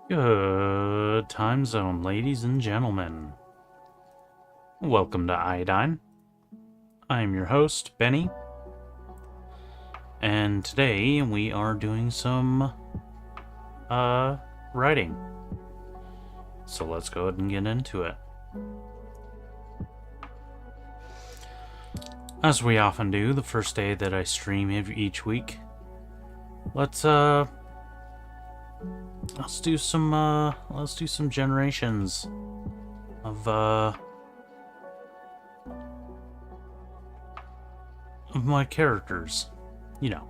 Good time zone, ladies and gentlemen. Welcome to Iodine. I'm your host, Benny. And today we are doing some writing. So let's go ahead and get into it. As we often do, the first day that I stream each week, let's do some generations of my characters. You know.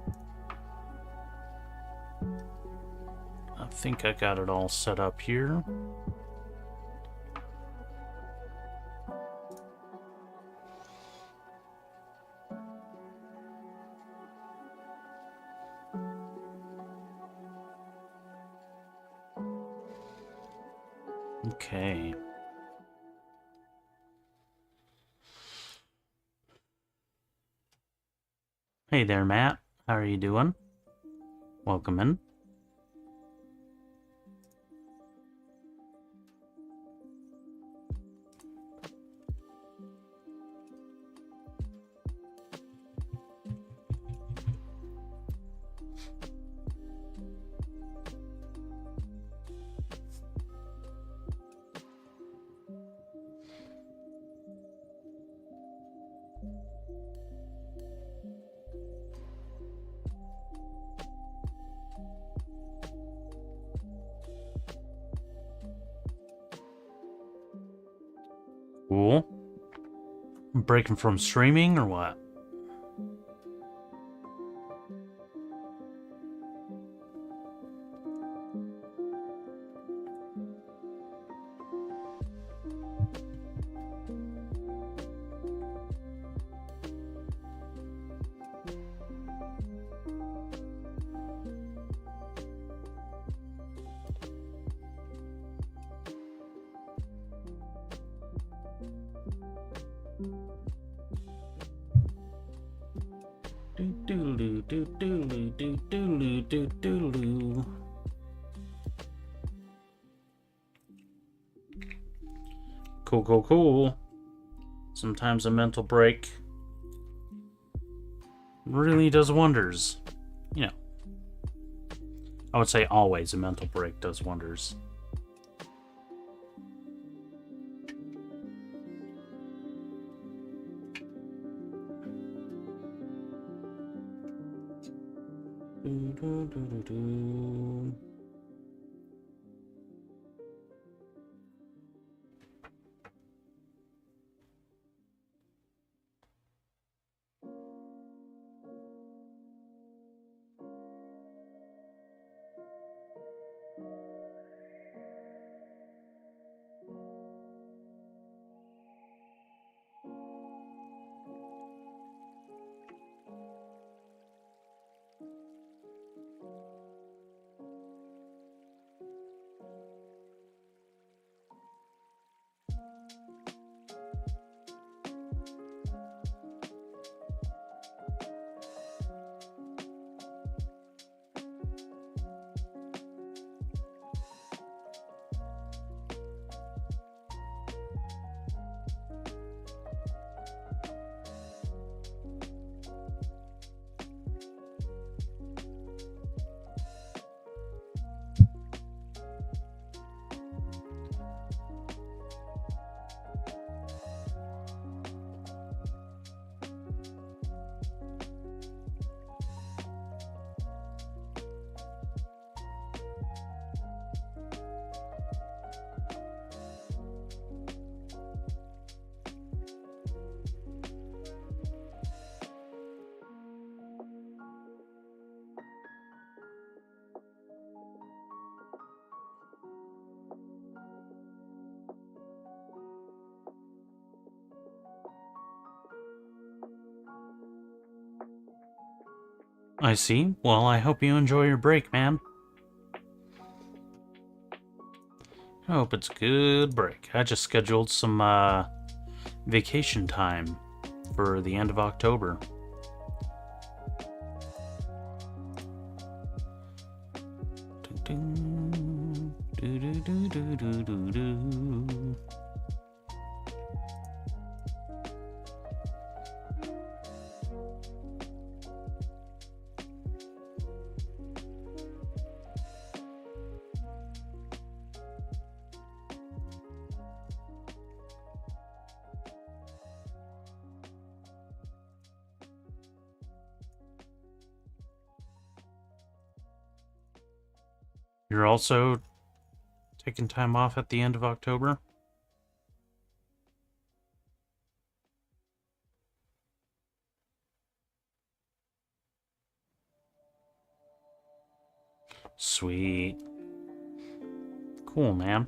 I think I got it all set up here. Okay. Hey there, Matt. How are you doing? Welcome in. Cool. Breaking from streaming or what? Cool. Sometimes a mental break really does wonders. You know, I would say always a mental break does wonders. I see. Well, I hope you enjoy your break, man. I hope it's a good break. I just scheduled some vacation time for the end of October. You're also taking time off at the end of October? Sweet. Cool, man.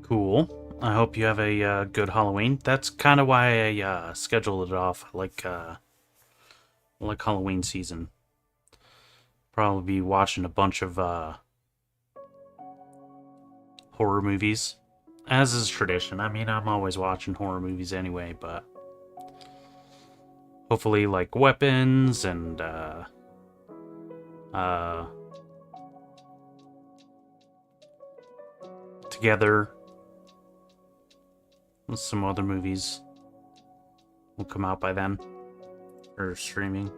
Cool. I hope you have a good Halloween. That's kind of why I scheduled it off. I like Halloween season. Probably be watching a bunch of horror movies, as is tradition. I mean, I'm always watching horror movies anyway, but hopefully, like weapons and Together. Some other movies will come out by then, or streaming.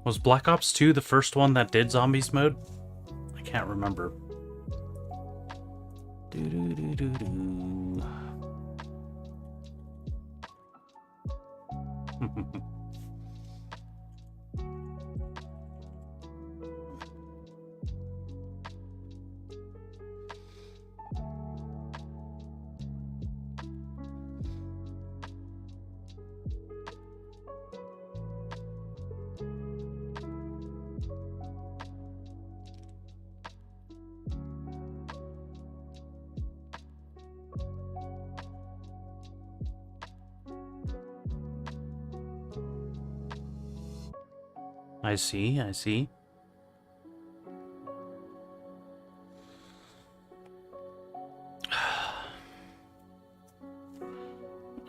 Was Black Ops 2 the first one that did zombies mode? I can't remember. I see, I see.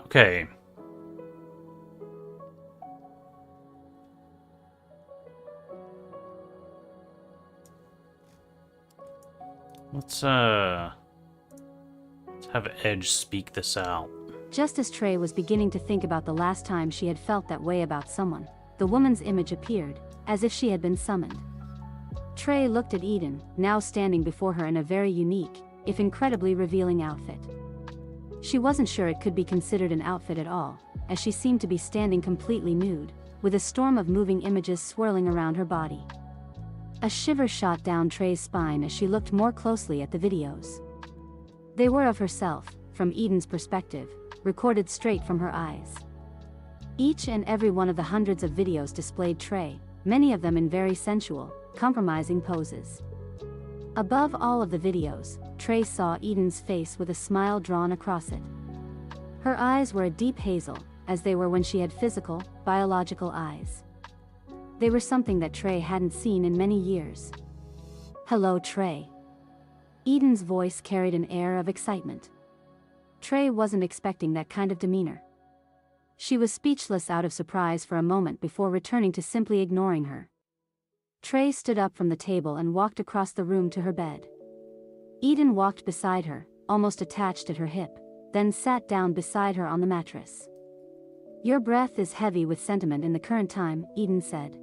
Okay. Let's have Edge speak this out. Just as Trey was beginning to think about the last time she had felt that way about someone, the woman's image appeared, as if she had been summoned. Trey looked at Eden, now standing before her in a very unique, if incredibly revealing outfit. She wasn't sure it could be considered an outfit at all, as she seemed to be standing completely nude, with a storm of moving images swirling around her body. A shiver shot down Trey's spine as she looked more closely at the videos. They were of herself, from Eden's perspective, recorded straight from her eyes. Each and every one of the hundreds of videos displayed Trey, many of them in very sensual, compromising poses. Above all of the videos, Trey saw Eden's face with a smile drawn across it. Her eyes were a deep hazel, as they were when she had physical, biological eyes. They were something that Trey hadn't seen in many years. "Hello, Trey." Eden's voice carried an air of excitement. Trey wasn't expecting that kind of demeanor. She was speechless out of surprise for a moment before returning to simply ignoring her. Trey stood up from the table and walked across the room to her bed. Eden walked beside her, almost attached at her hip, then sat down beside her on the mattress. "Your breath is heavy with sentiment in the current time," Eden said.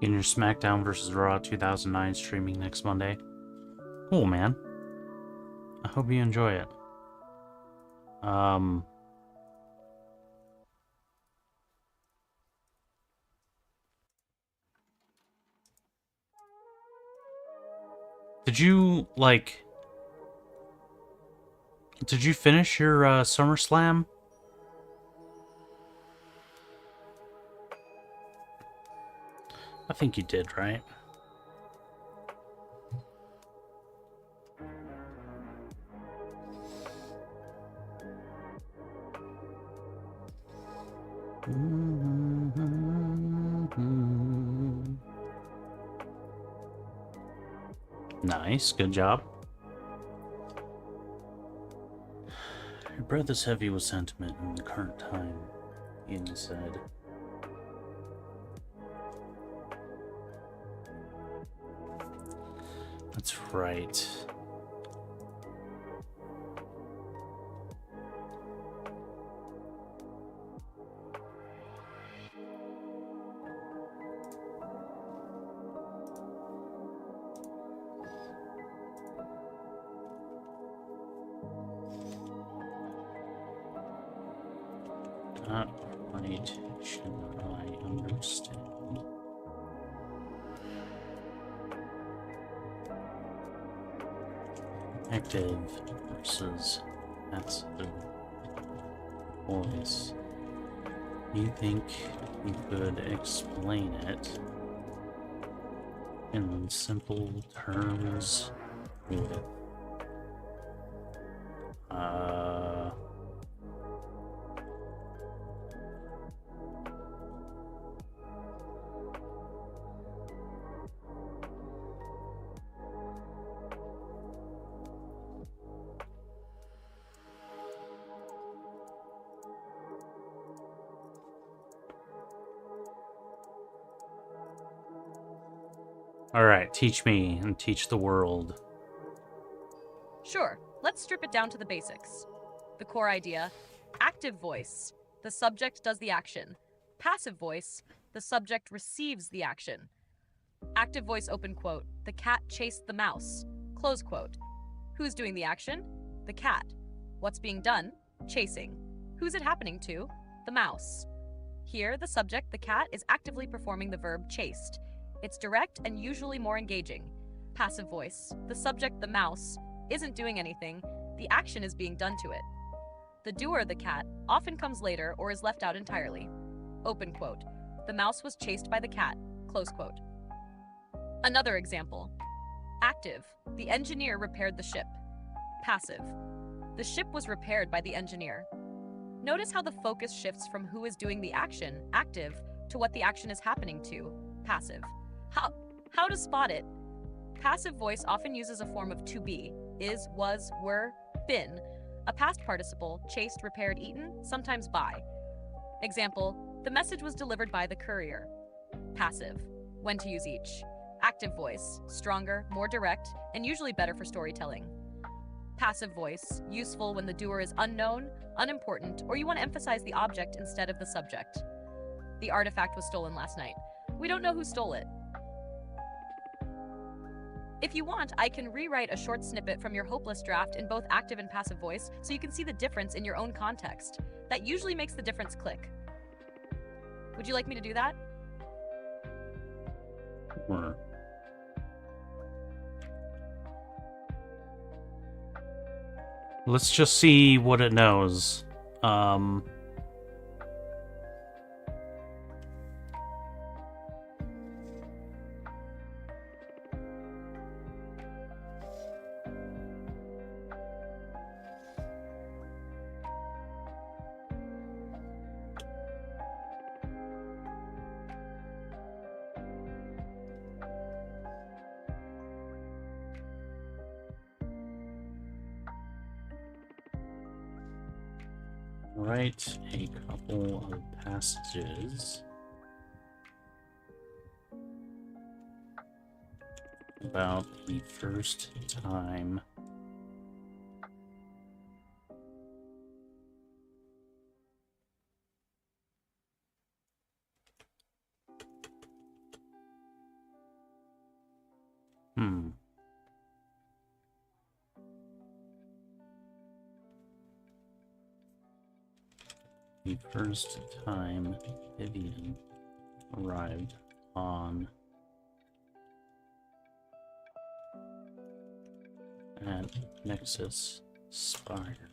Getting your SmackDown vs. Raw 2009 streaming next Monday. Cool, man. I hope you enjoy it. Did you finish your SummerSlam? I think you did, right? Nice, good job. Your breath is heavy with sentiment in the current time, Ian said. That's right. Not right, should I understand? Active versus passive voice. Do you think you could explain it in simple terms with Alright, teach me and teach the world. Sure, let's strip it down to the basics. The core idea: active voice, the subject does the action. Passive voice, the subject receives the action. Active voice, open quote, the cat chased the mouse, close quote. Who's doing the action? The cat. What's being done? Chasing. Who's it happening to? The mouse. Here, the subject, the cat, is actively performing the verb chased. It's direct and usually more engaging. Passive voice, the subject, the mouse, isn't doing anything, the action is being done to it. The doer, the cat, often comes later or is left out entirely. Open quote, the mouse was chased by the cat, close quote. Another example. Active, the engineer repaired the ship. Passive, the ship was repaired by the engineer. Notice how the focus shifts from who is doing the action, active, to what the action is happening to, passive. How to spot it? Passive voice often uses a form of to be, is, was, were, been, a past participle, chased, repaired, eaten, sometimes by. Example, the message was delivered by the courier. Passive, when to use each. Active voice, stronger, more direct, and usually better for storytelling. Passive voice, useful when the doer is unknown, unimportant, or you want to emphasize the object instead of the subject. The artifact was stolen last night. We don't know who stole it. If you want, I can rewrite a short snippet from your hopeless draft in both active and passive voice so you can see the difference in your own context. That usually makes the difference click. Would you like me to do that? Sure. Let's just see what it knows. Write a couple of passages about the first time the first time Vivian arrived on at Nexus Spire.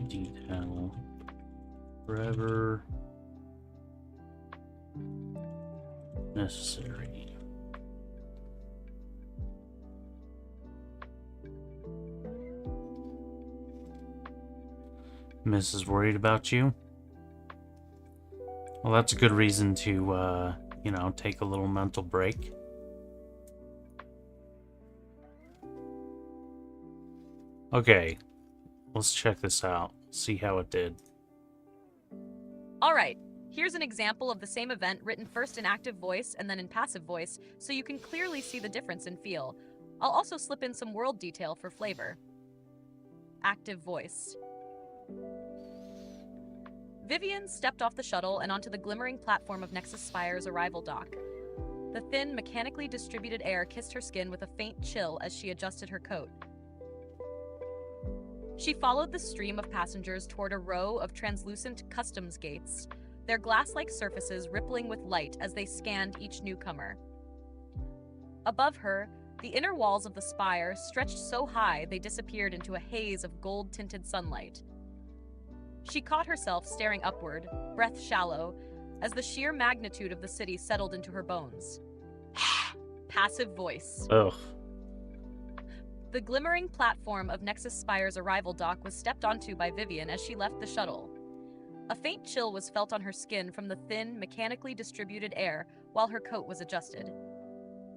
Detail wherever necessary. Miss is worried about you. Well, that's a good reason to, take a little mental break. Okay. Let's check this out, see how it did. All right, here's an example of the same event written first in active voice and then in passive voice, so you can clearly see the difference in feel. I'll also slip in some world detail for flavor. Active voice. Vivian stepped off the shuttle and onto the glimmering platform of Nexus Spire's arrival dock. The thin, mechanically distributed air kissed her skin with a faint chill as she adjusted her coat. She followed the stream of passengers toward a row of translucent customs gates, their glass-like surfaces rippling with light as they scanned each newcomer. Above her, the inner walls of the spire stretched so high they disappeared into a haze of gold-tinted sunlight. She caught herself staring upward, breath shallow, as the sheer magnitude of the city settled into her bones. Passive voice. Ugh. The glimmering platform of Nexus Spire's arrival dock was stepped onto by Vivian as she left the shuttle. A faint chill was felt on her skin from the thin, mechanically distributed air while her coat was adjusted.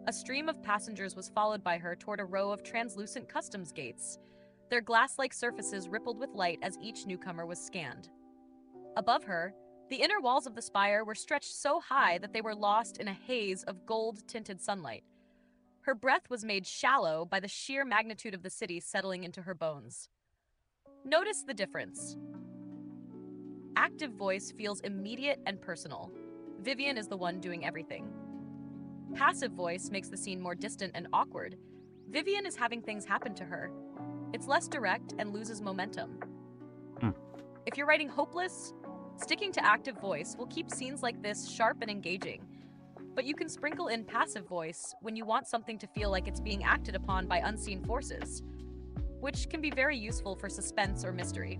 A stream of passengers was followed by her toward a row of translucent customs gates. Their glass-like surfaces rippled with light as each newcomer was scanned. Above her, the inner walls of the spire were stretched so high that they were lost in a haze of gold-tinted sunlight. Her breath was made shallow by the sheer magnitude of the city settling into her bones. Notice the difference. Active voice feels immediate and personal. Vivian is the one doing everything. Passive voice makes the scene more distant and awkward. Vivian is having things happen to her. It's less direct and loses momentum. If you're writing hopeless, sticking to active voice will keep scenes like this sharp and engaging. But you can sprinkle in passive voice when you want something to feel like it's being acted upon by unseen forces, which can be very useful for suspense or mystery.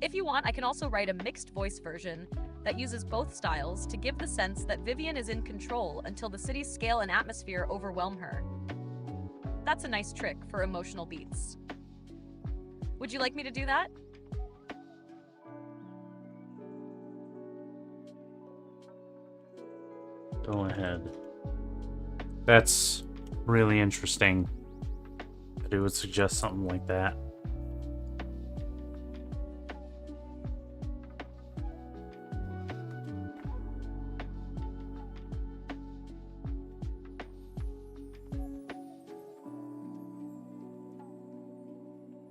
If you want, I can also write a mixed voice version that uses both styles to give the sense that Vivian is in control until the city's scale and atmosphere overwhelm her. That's a nice trick for emotional beats. Would you like me to do that? Go ahead. That's really interesting. But it would suggest something like that.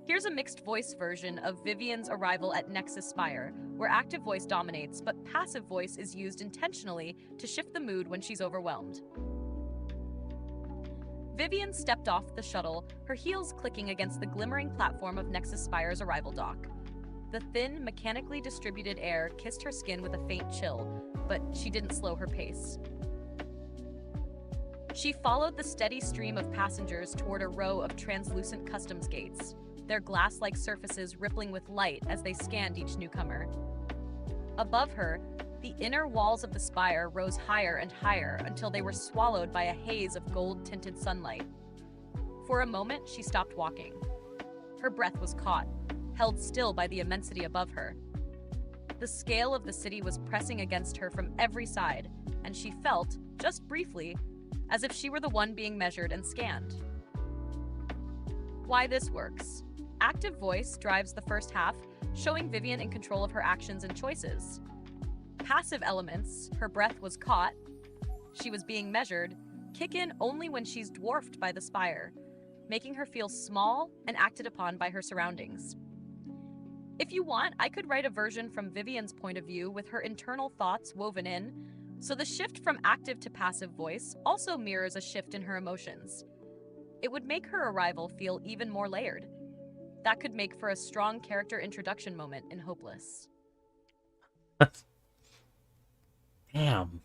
Here's a mixed voice version of Vivian's arrival at Nexus Spire, where active voice dominates, but passive voice is used intentionally to shift the mood when she's overwhelmed. Vivian stepped off the shuttle, her heels clicking against the glimmering platform of Nexus Spire's arrival dock. The thin, mechanically distributed air kissed her skin with a faint chill, but she didn't slow her pace. She followed the steady stream of passengers toward a row of translucent customs gates, their glass-like surfaces rippling with light as they scanned each newcomer. Above her, the inner walls of the spire rose higher and higher until they were swallowed by a haze of gold-tinted sunlight. For a moment, she stopped walking. Her breath was caught, held still by the immensity above her. The scale of the city was pressing against her from every side, and she felt, just briefly, as if she were the one being measured and scanned. Why this works. Active voice drives the first half, showing Vivian in control of her actions and choices. Passive elements, her breath was caught, she was being measured, kick in only when she's dwarfed by the spire, making her feel small and acted upon by her surroundings. If you want, I could write a version from Vivian's point of view with her internal thoughts woven in, so the shift from active to passive voice also mirrors a shift in her emotions. It would make her arrival feel even more layered. That could make for a strong character introduction moment in Hopeless. Damn.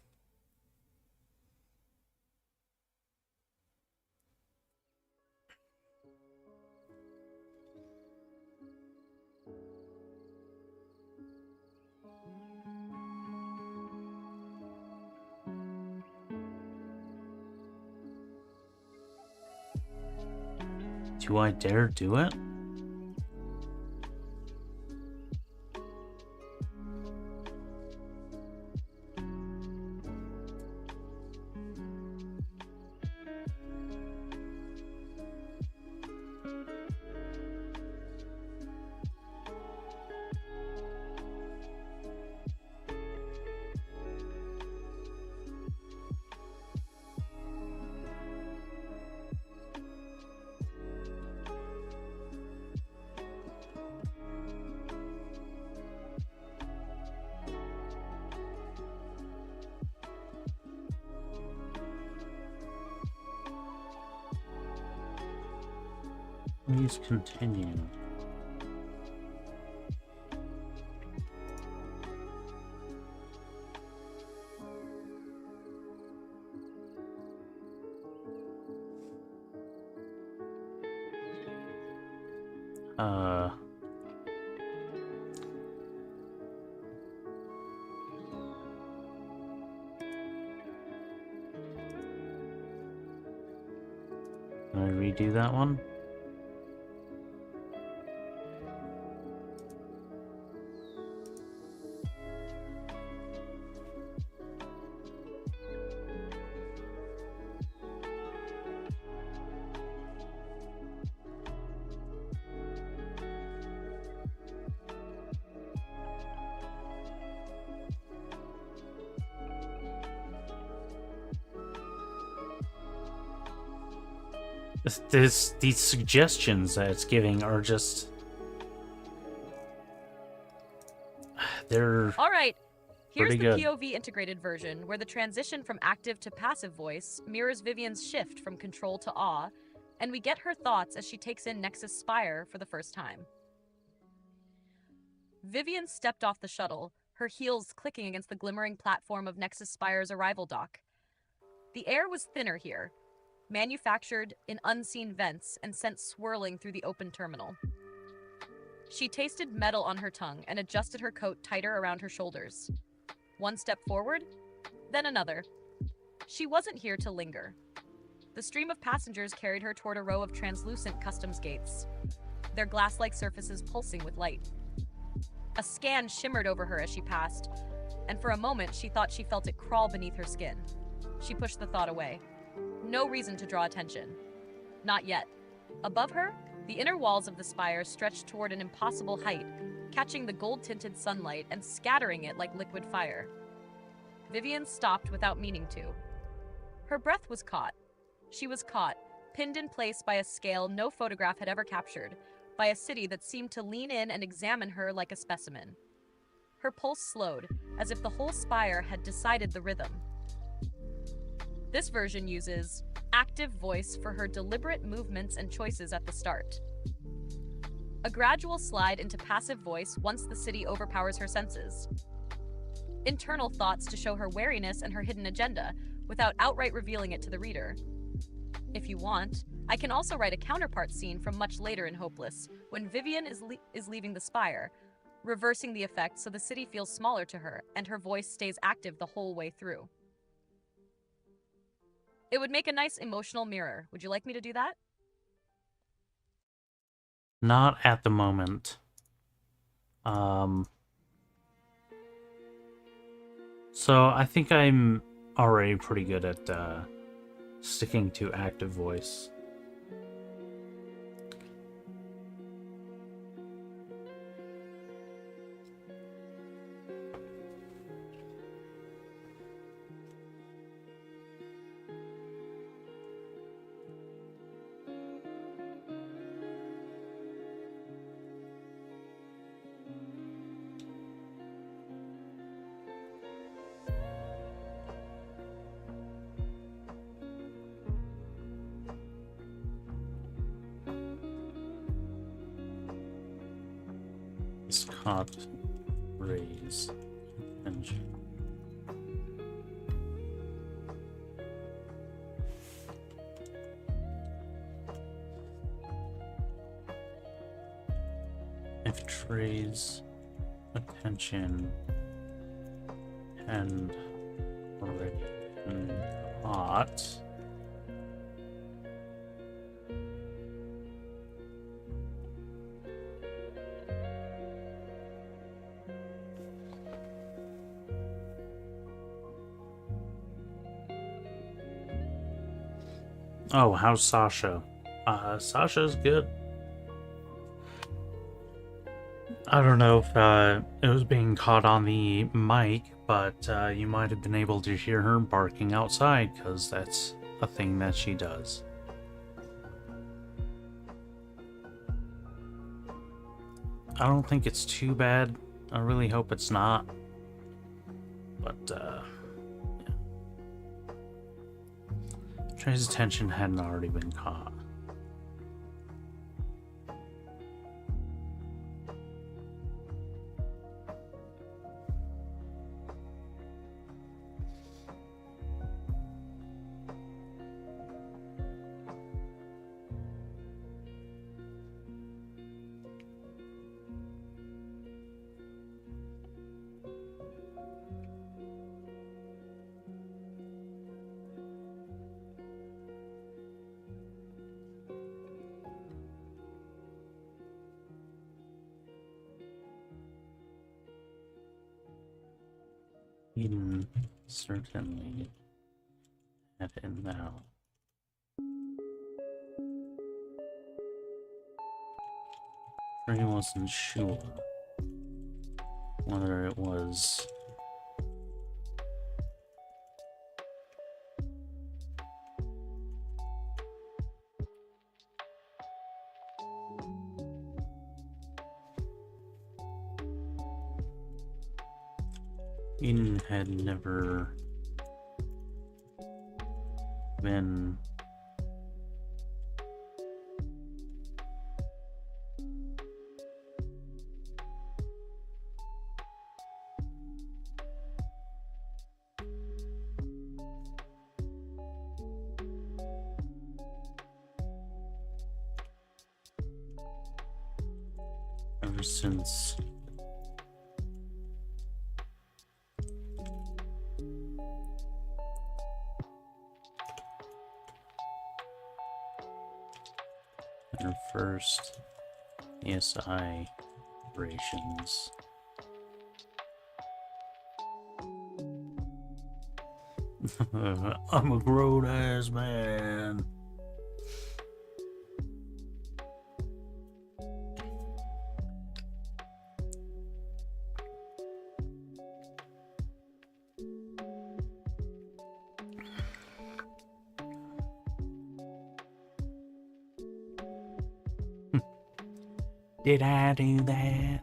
Do I dare do it? Please continue. Can I redo that one? These suggestions that it's giving are just... they're All right. Here's pretty the good. POV integrated version, where the transition from active to passive voice mirrors Vivian's shift from control to awe, and we get her thoughts as she takes in Nexus Spire for the first time. Vivian stepped off the shuttle, her heels clicking against the glimmering platform of Nexus Spire's arrival dock. The air was thinner here, manufactured in unseen vents and sent swirling through the open terminal. She tasted metal on her tongue and adjusted her coat tighter around her shoulders. One step forward, then another. She wasn't here to linger. The stream of passengers carried her toward a row of translucent customs gates, their glass-like surfaces pulsing with light. A scan shimmered over her as she passed, and for a moment she thought she felt it crawl beneath her skin. She pushed the thought away. No reason to draw attention. Not yet. Above her, the inner walls of the spire stretched toward an impossible height, catching the gold-tinted sunlight and scattering it like liquid fire. Vivian stopped without meaning to. Her breath was caught. She was caught, pinned in place by a scale no photograph had ever captured, by a city that seemed to lean in and examine her like a specimen. Her pulse slowed, as if the whole spire had decided the rhythm. This version uses active voice for her deliberate movements and choices at the start. A gradual slide into passive voice once the city overpowers her senses. Internal thoughts to show her wariness and her hidden agenda, without outright revealing it to the reader. If you want, I can also write a counterpart scene from much later in Hopeless, when Vivian is leaving the spire, reversing the effect so the city feels smaller to her and her voice stays active the whole way through. It would make a nice emotional mirror. Would you like me to do that? Not at the moment. So I think I'm already pretty good at sticking to active voice. Scott raise attention. If it raise attention and already hot. Oh, how's Sasha? Sasha's good. I don't know if it was being caught on the mic, but you might have been able to hear her barking outside, because that's a thing that she does. I don't think it's too bad. I really hope it's not. But, yeah. Trey's attention hadn't already been caught. Eden certainly had it now. He wasn't sure whether it was Eden had never been ever since her first ESI operations. I'm a grown ass man. Did I do that?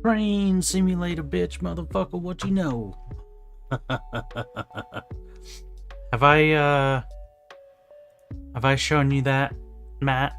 Train simulator, bitch, motherfucker, what you know? Have I shown you that, Matt?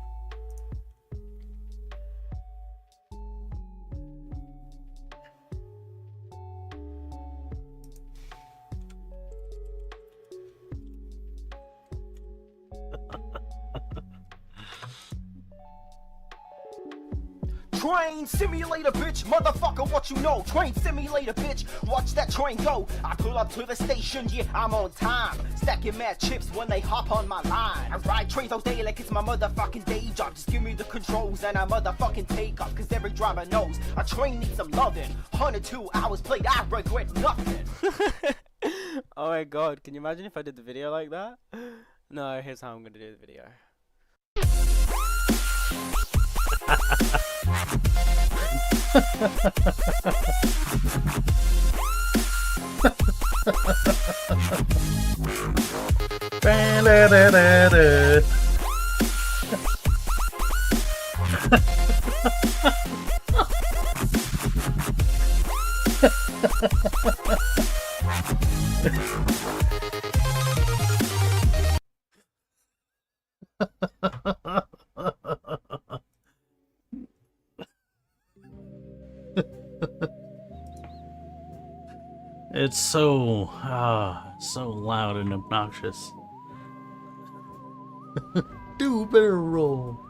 Train simulator, bitch, motherfucker, what you know? Train simulator, bitch, watch that train go. I pull up to the station, yeah, I'm on time. Stacking mad chips when they hop on my line. I ride trains all day like it's my motherfucking day job. Just give me the controls and I motherfucking take off. Cause every driver knows a train needs some loving. 102 hours played, I regret nothing. Oh my god, can you imagine if I did the video like that? No, here's how I'm gonna do the video. It's so loud and obnoxious. Do better roll.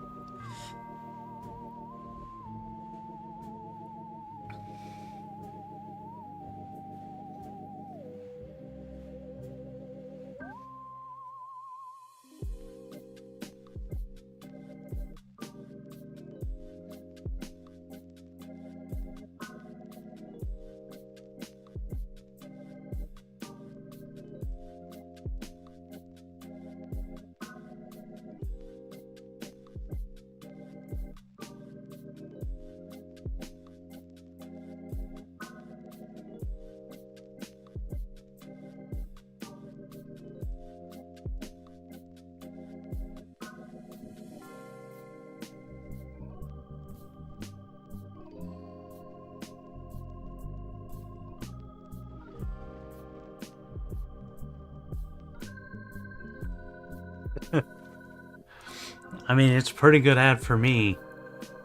I mean, it's a pretty good ad for me.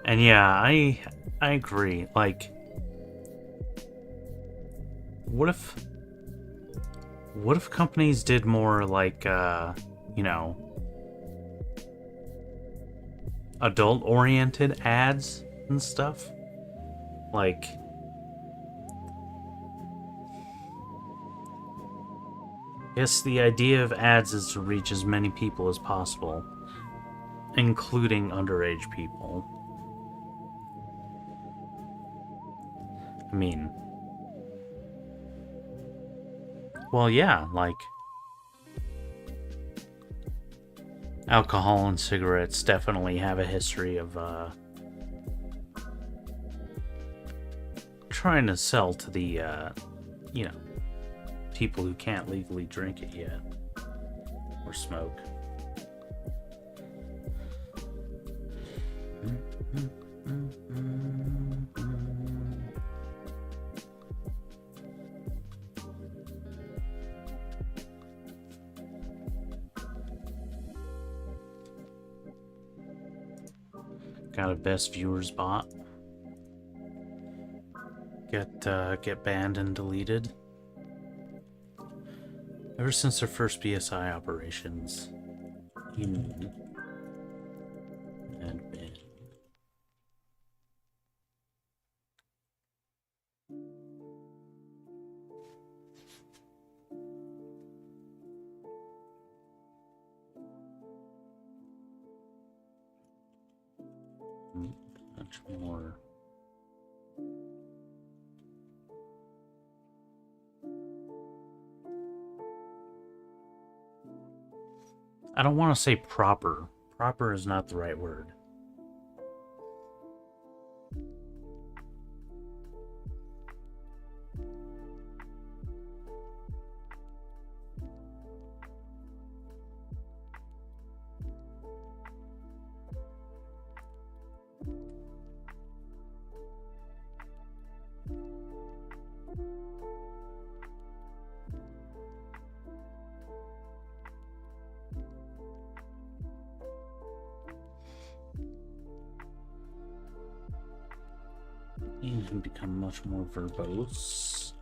And yeah, I agree. Like, what if companies did more like you know, adult oriented ads and stuff? Like, yes, the idea of ads is to reach as many people as possible, including underage people. I mean, well, yeah, like, alcohol and cigarettes definitely have a history of trying to sell to the you know, people who can't legally drink it yet or smoke. Got a best viewers bot. Get banned and deleted. Ever since their first BSI operations, Eden had been much more. I don't want to say proper. Proper is not the right word. And become much more verbose.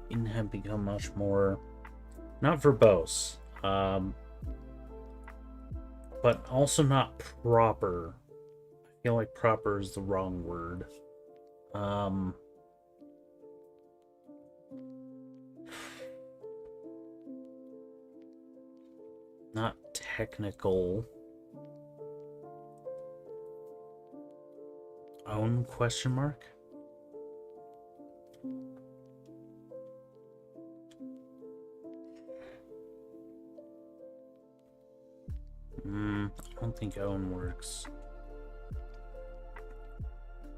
And have become much more, not verbose, but also not proper. I feel like proper is the wrong word. Not technical. Own question mark? I don't think own works.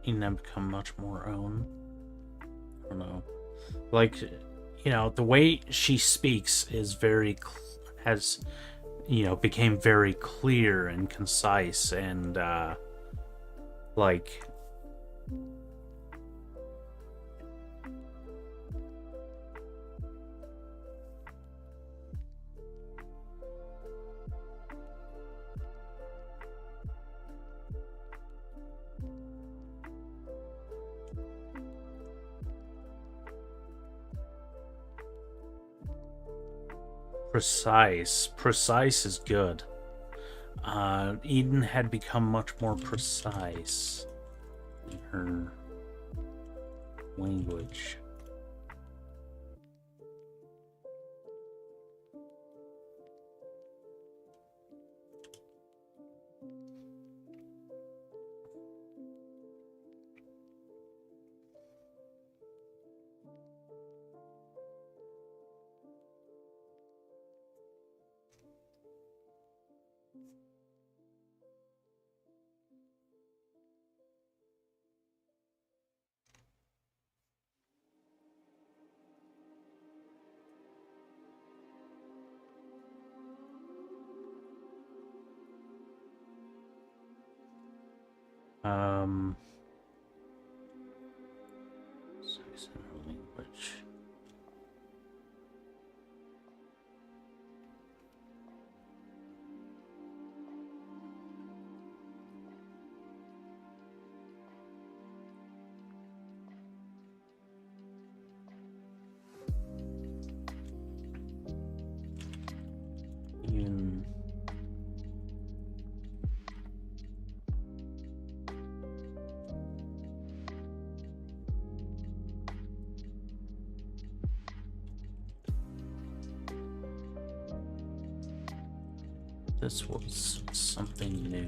You now become much more own. I don't know. Like, you know, the way she speaks is very, has, you know, became very clear and concise and, like, precise. Precise is good. Eden had become much more precise in her language. this was something new.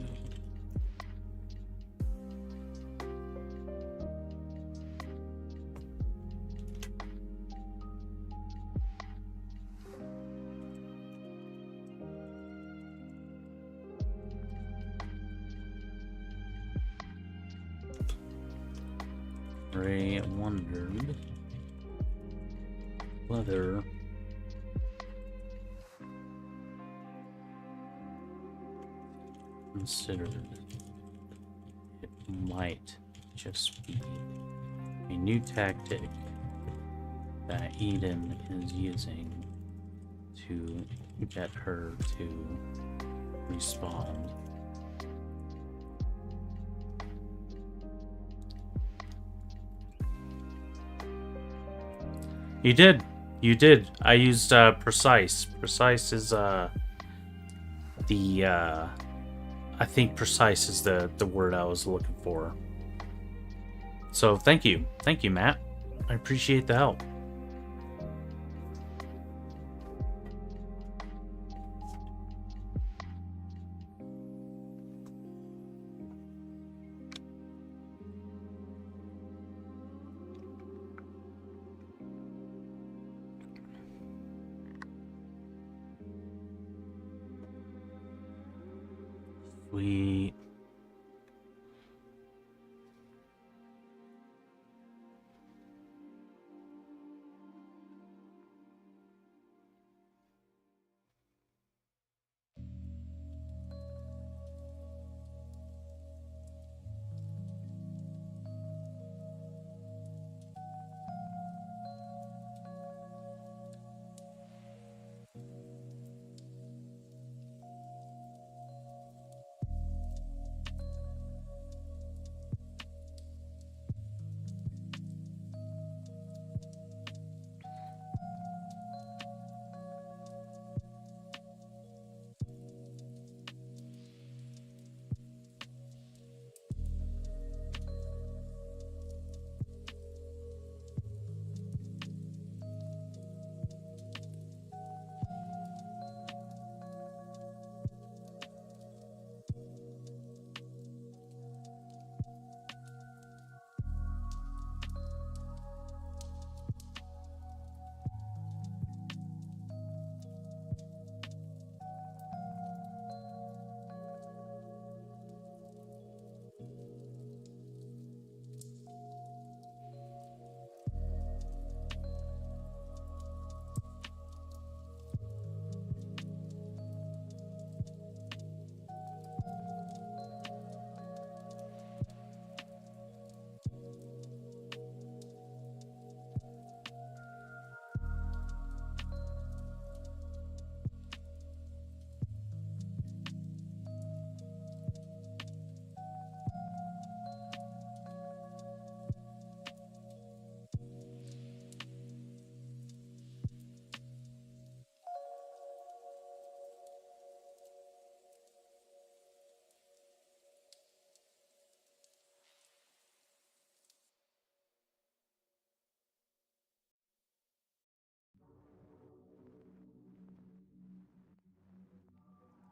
Ray wondered whether considered it might just be a new tactic that Eden is using to get her to respond. You did. You did. I used precise. Precise is the I think precise is the word I was looking for. So thank you. Thank you, Matt. I appreciate the help. Sweet.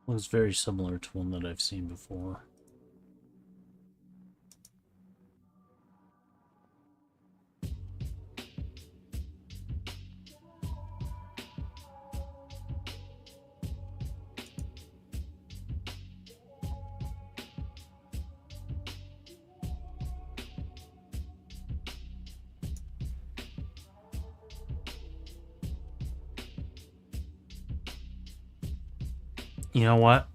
Looks very similar to one that I've seen before. You know what?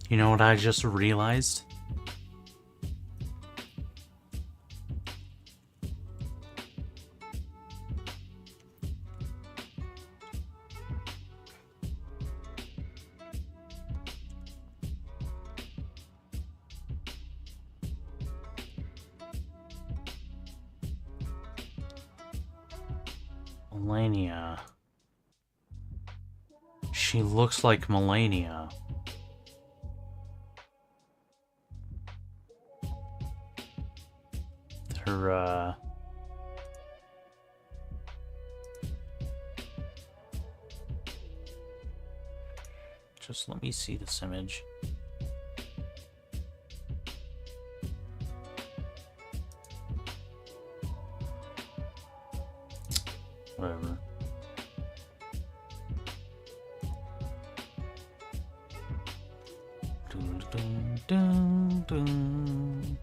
You know what I just realized? Melania. She looks like Melania. Her, Just let me see this image. Whatever. Dun, dun, dun, dun.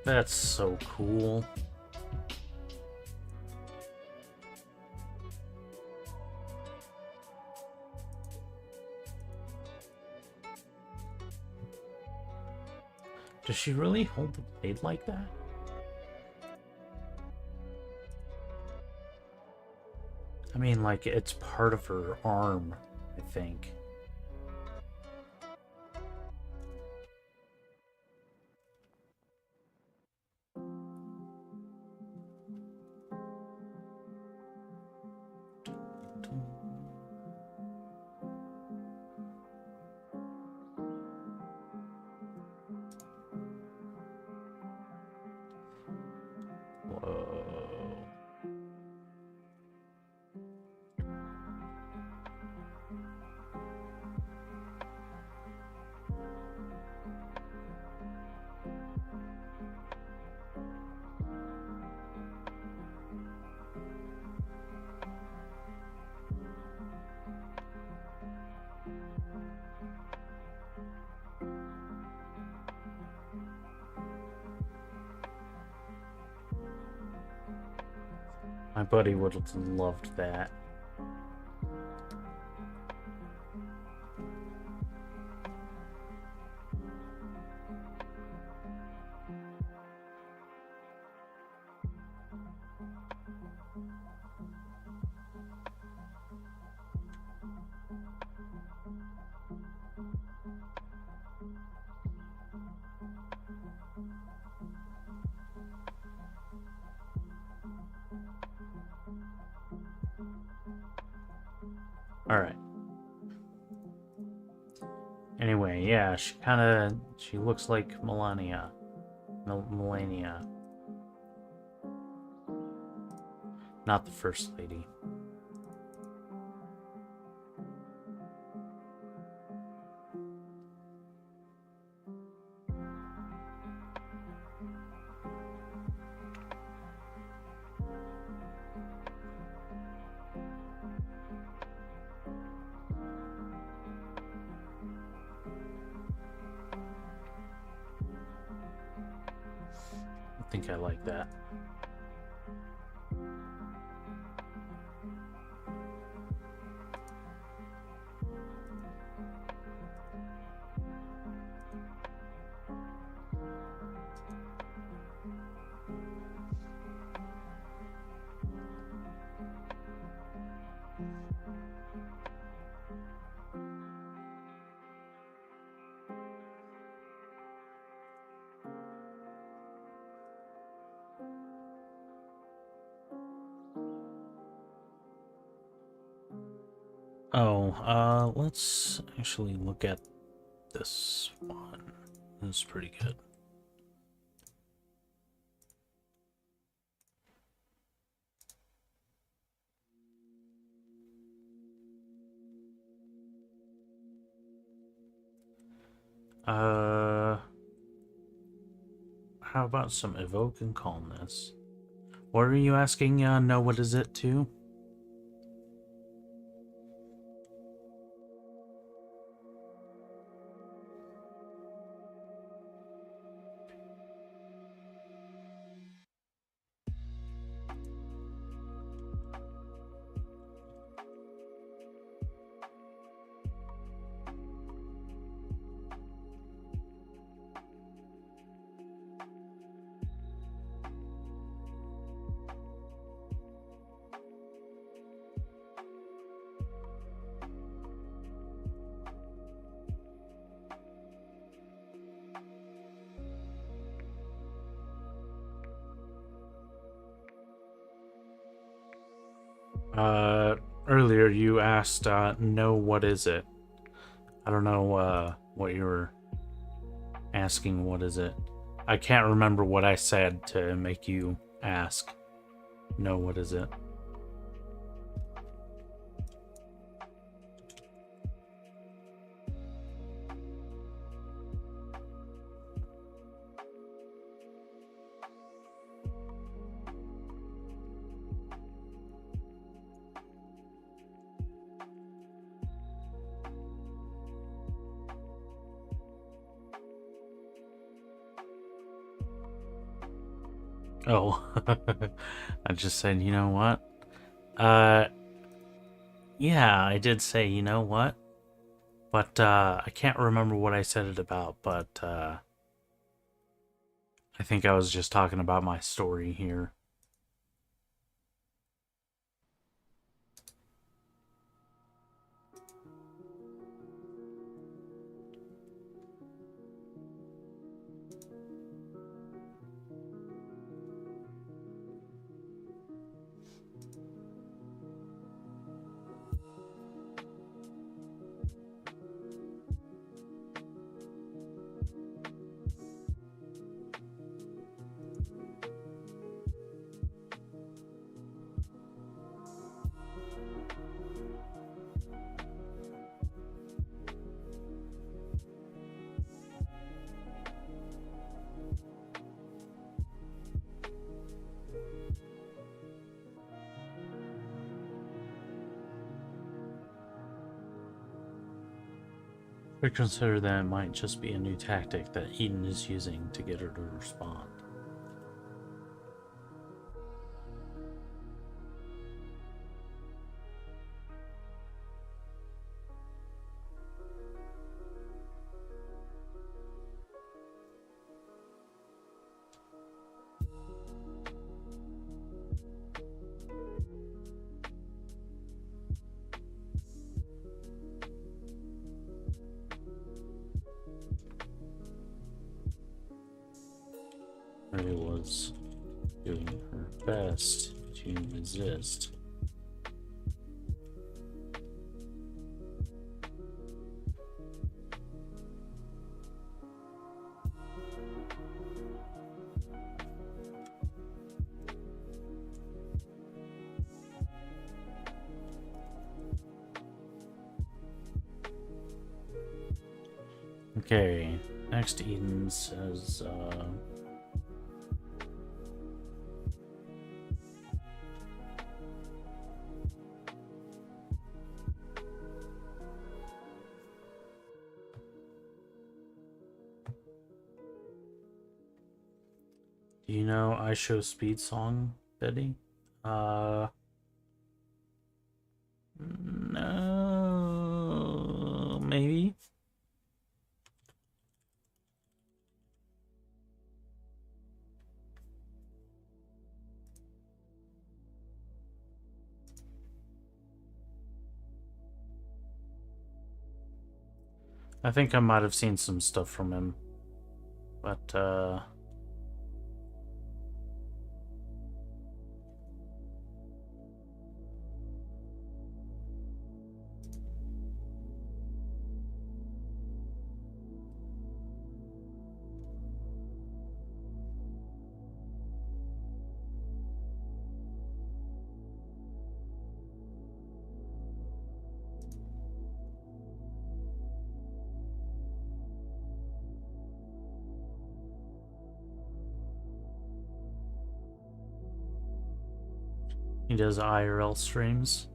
That's so cool. Does she really hold the blade like that? I mean, like, it's part of her arm, I think. Whoa. My buddy would have loved that. Alright. Anyway, yeah, she looks like Melania. Melania. Not the First Lady. I think I like that. Oh, let's actually look at this one. This is pretty good. How about some evoke and calmness? What are you asking? No, what is it to? Earlier you asked, no, what is it? I don't know, what you were asking, what is it? I can't remember what I said to make you ask. No, what is it? Oh, I just said, you know what? Yeah, I did say, you know what? But, I can't remember what I said it about, but, I think I was just talking about my story here. We consider that it might just be a new tactic that Eden is using to get her to respond. Mary was doing her best to resist. Okay, next Eden says, do you know I Show Speed song, Betty? No, maybe? I think I might have seen some stuff from him, but, he does IRL streams.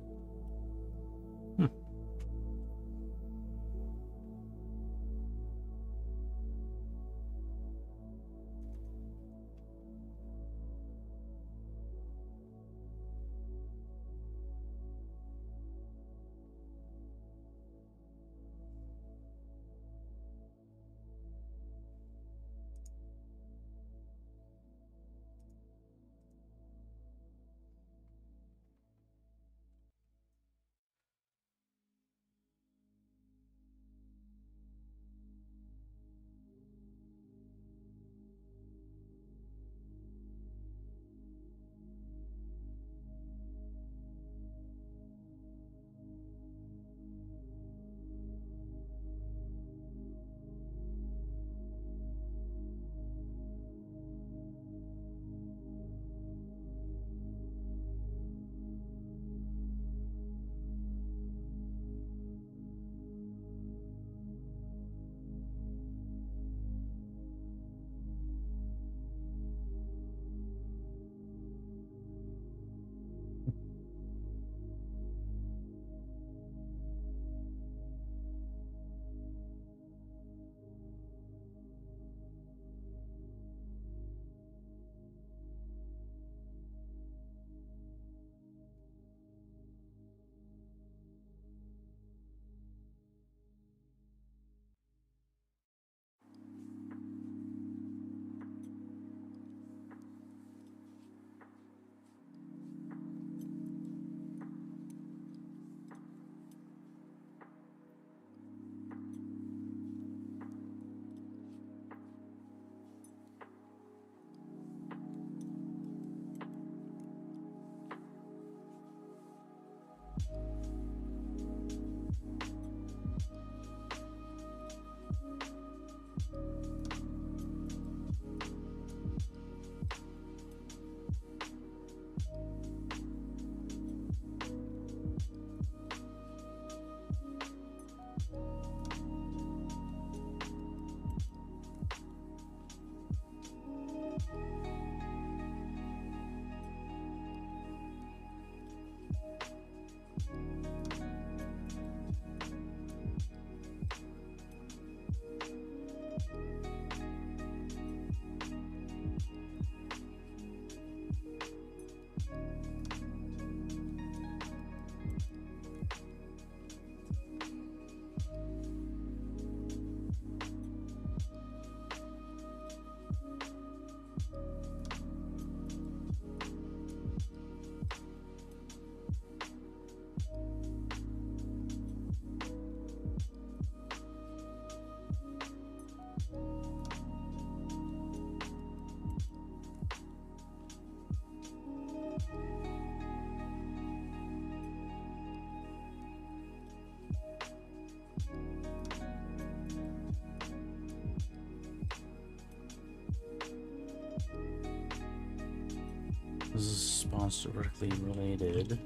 This is sponsor directly related.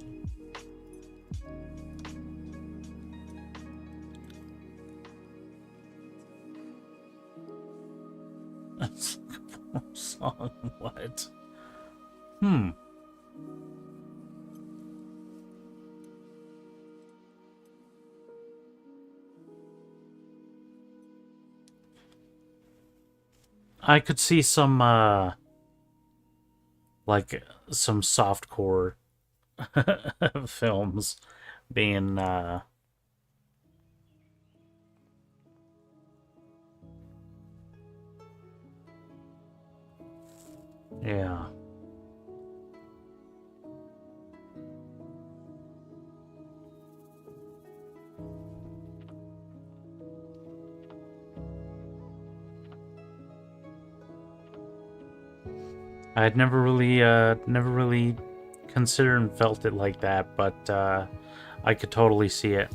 That's like a porn song. What? Hmm. I could see some, like, some softcore films being, yeah. I'd never really considered and felt it like that, but I could totally see it.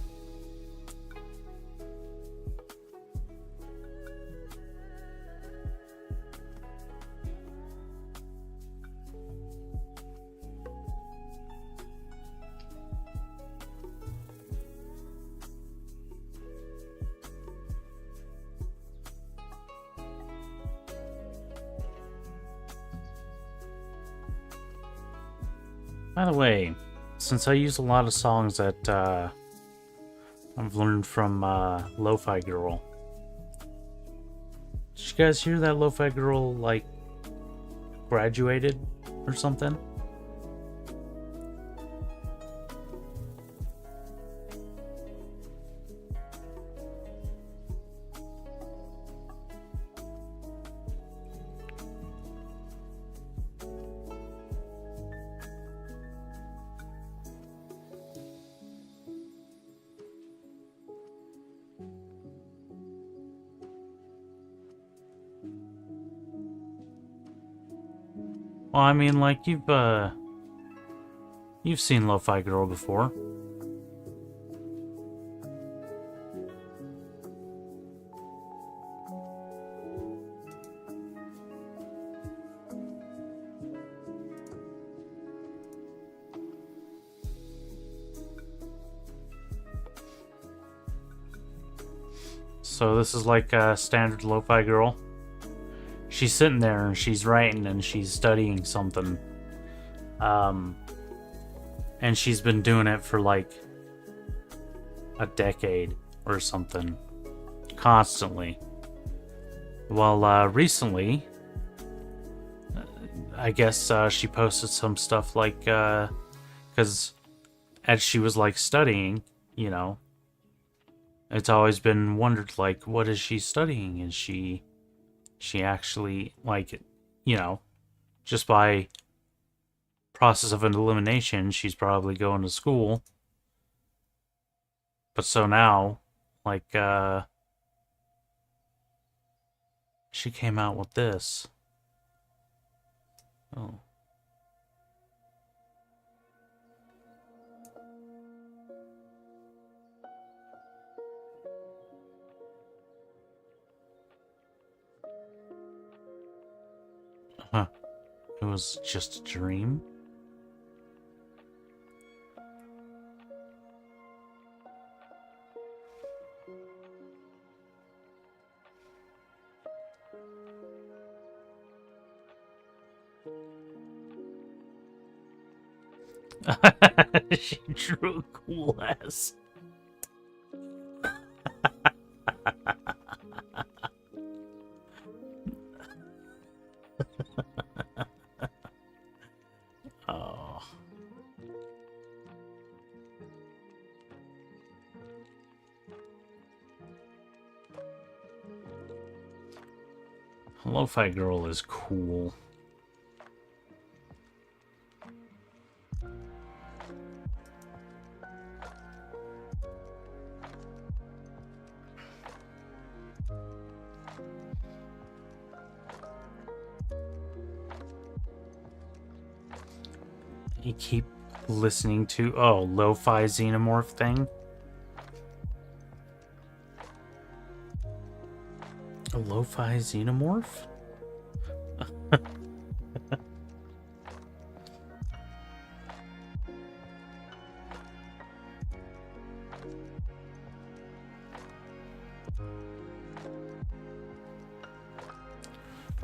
By the way, since I use a lot of songs that I've learned from Lo-Fi Girl, did you guys hear that Lo-Fi Girl, like, graduated or something? Well, I mean, like, you've seen Lo-Fi Girl before. So this is like a standard Lo-Fi Girl. She's sitting there and she's writing and she's studying something. And she's been doing it for like a decade or something. Constantly. Well, recently, I guess she posted some stuff like, because as she was like studying, you know, it's always been wondered, like, what is she studying? Is she actually, like, you know, just by process of elimination, she's probably going to school. But so now, like, she came out with this. Oh. Huh. It was just a dream? She drew a cool ass. Oh. Lo-Fi Girl is cool. You keep listening to, oh, Lo-Fi Xenomorph thing? A Lo-Fi Xenomorph?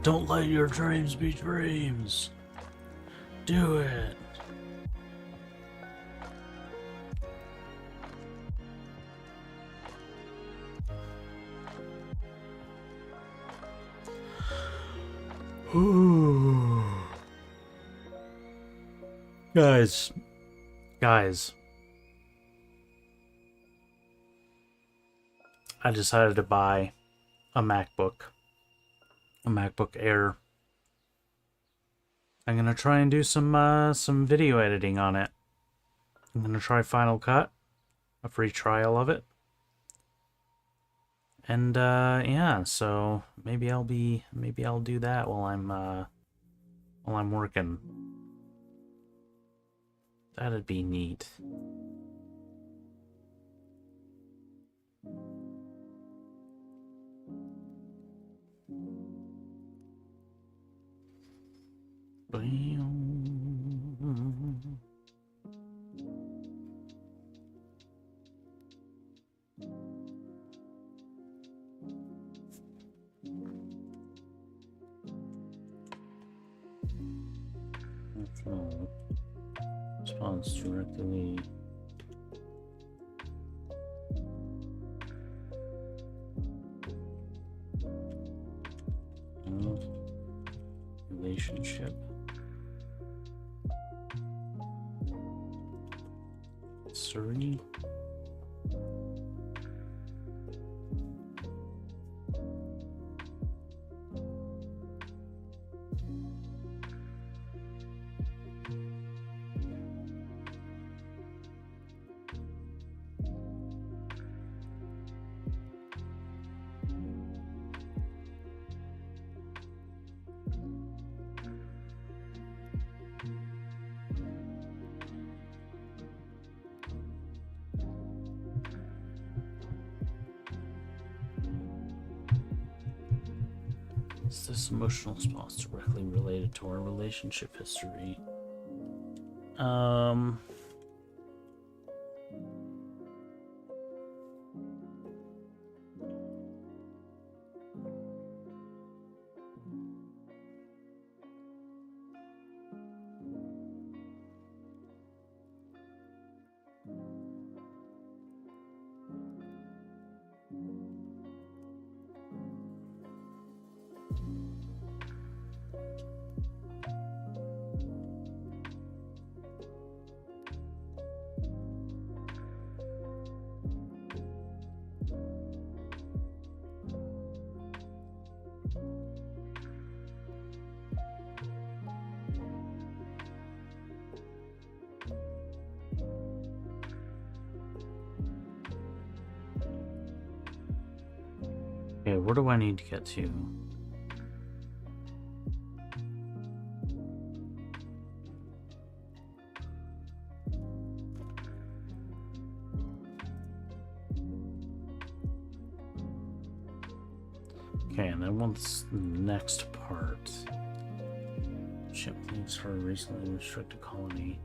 Don't let your dreams be dreams. Do it. Guys, I decided to buy a MacBook Air. I'm gonna try and do some video editing on it. I'm gonna try Final Cut, a free trial of it, and yeah. So maybe I'll do that while I'm working. That'd be neat. Response directly. Relationship. Surrey. Is this emotional response directly related to our relationship history? Okay, where do I need to get to? Okay, and then what's the next part? Ship leaves for a recently restricted colony.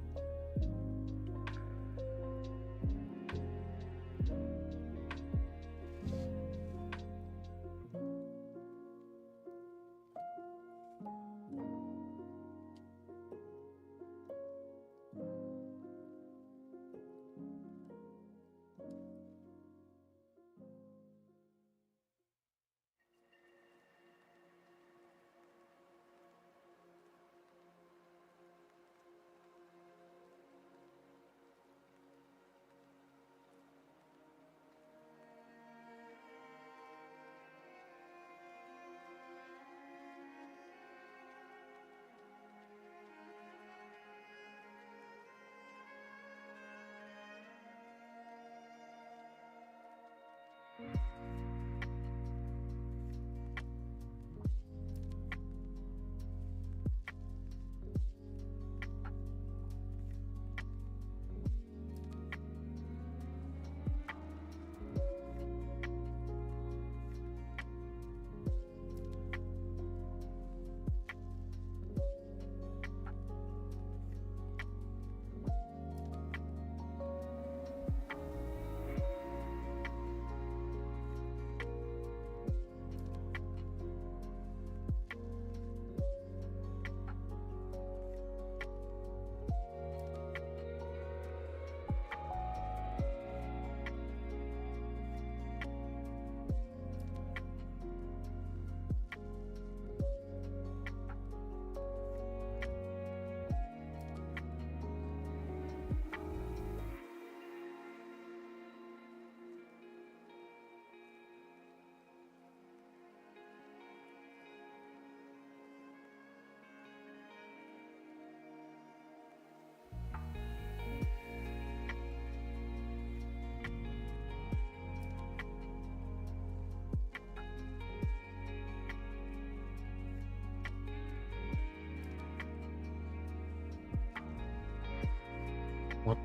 What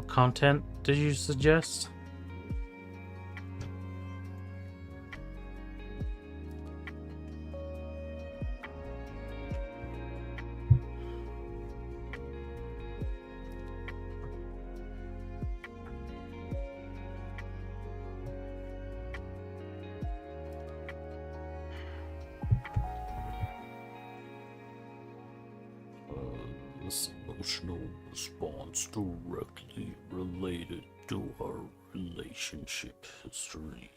content did you suggest? This emotional response directly related to our relationship history.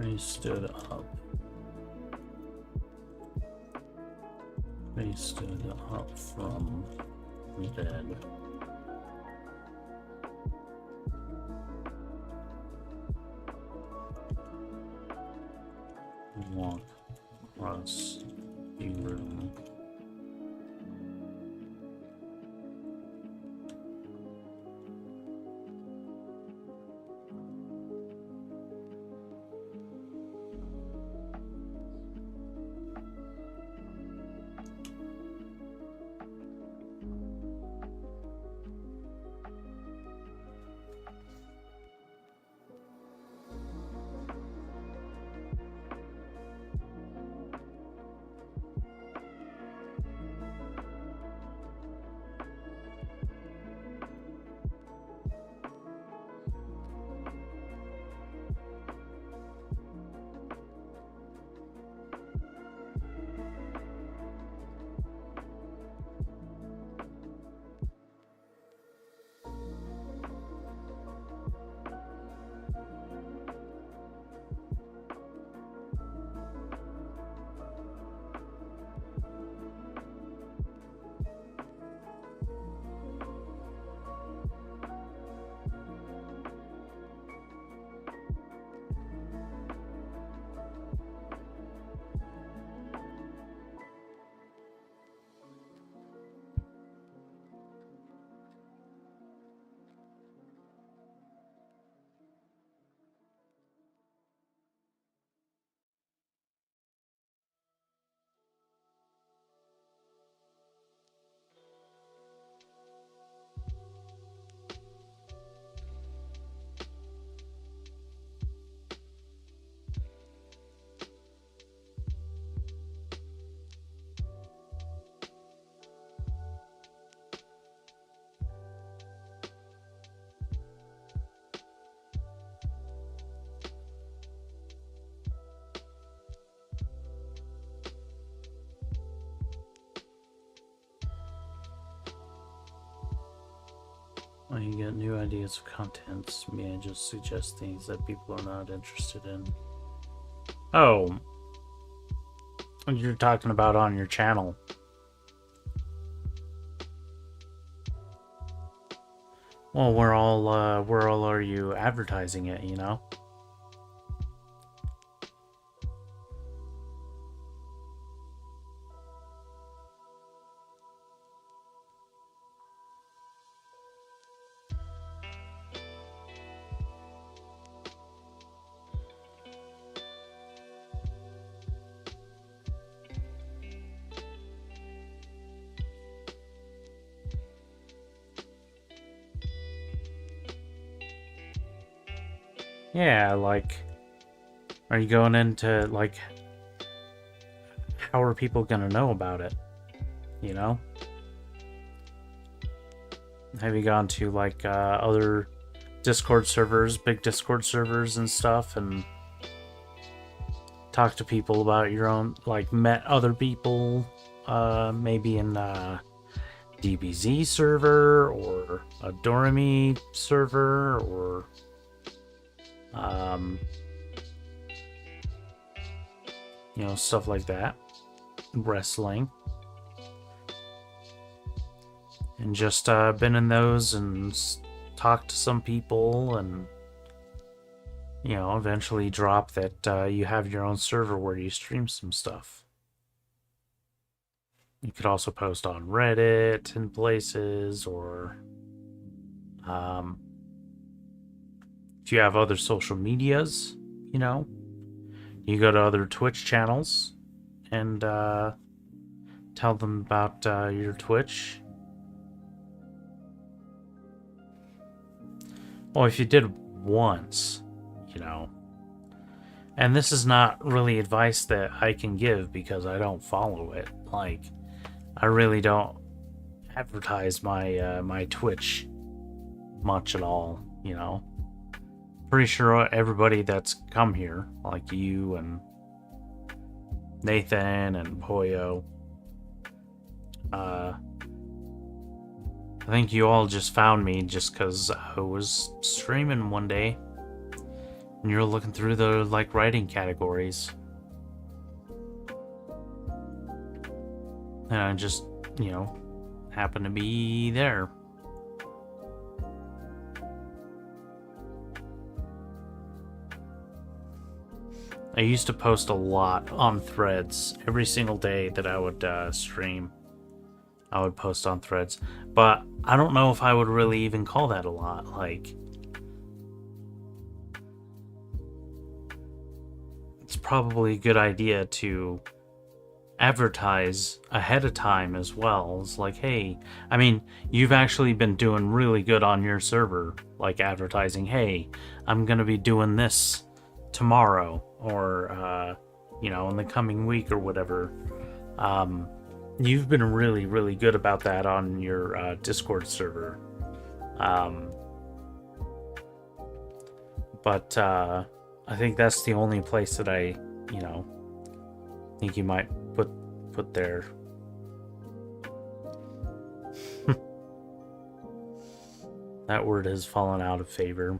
He stood up. He stood up from the bed. Walk across the room. When you get new ideas of contents, may I just suggest things that people are not interested in? Oh, you're talking about on your channel. Well, where all are you advertising it, you know? Yeah, like, are you going into, like, how are people gonna know about it? You know? Have you gone to like other Discord servers, big Discord servers and stuff, and talked to people about your own, like met other people, maybe in DBZ server or a Doremi server or you know, stuff like that, wrestling, and just been in those and talked to some people, and you know, eventually drop that you have your own server where you stream some stuff. You could also post on Reddit and places, or if you have other social medias, you know, you go to other Twitch channels and tell them about your Twitch. Well, if you did once, you know, and this is not really advice that I can give because I don't follow it. Like, I really don't advertise my my Twitch much at all, you know. Pretty sure everybody that's come here, like you and Nathan and Poyo, I think you all just found me just because I was streaming one day and you're looking through the like writing categories, and I just, you know, happened to be there. I used to post a lot on Threads. Every single day that I would stream, I would post on Threads. But I don't know if I would really even call that a lot. Like, it's probably a good idea to advertise ahead of time as well. It's like, hey, I mean, you've actually been doing really good on your server, like advertising, hey, I'm gonna be doing this tomorrow, or you know, in the coming week or whatever. You've been really, really good about that on your Discord server. But I think that's the only place that I, you know, think you might put there. That word has fallen out of favor.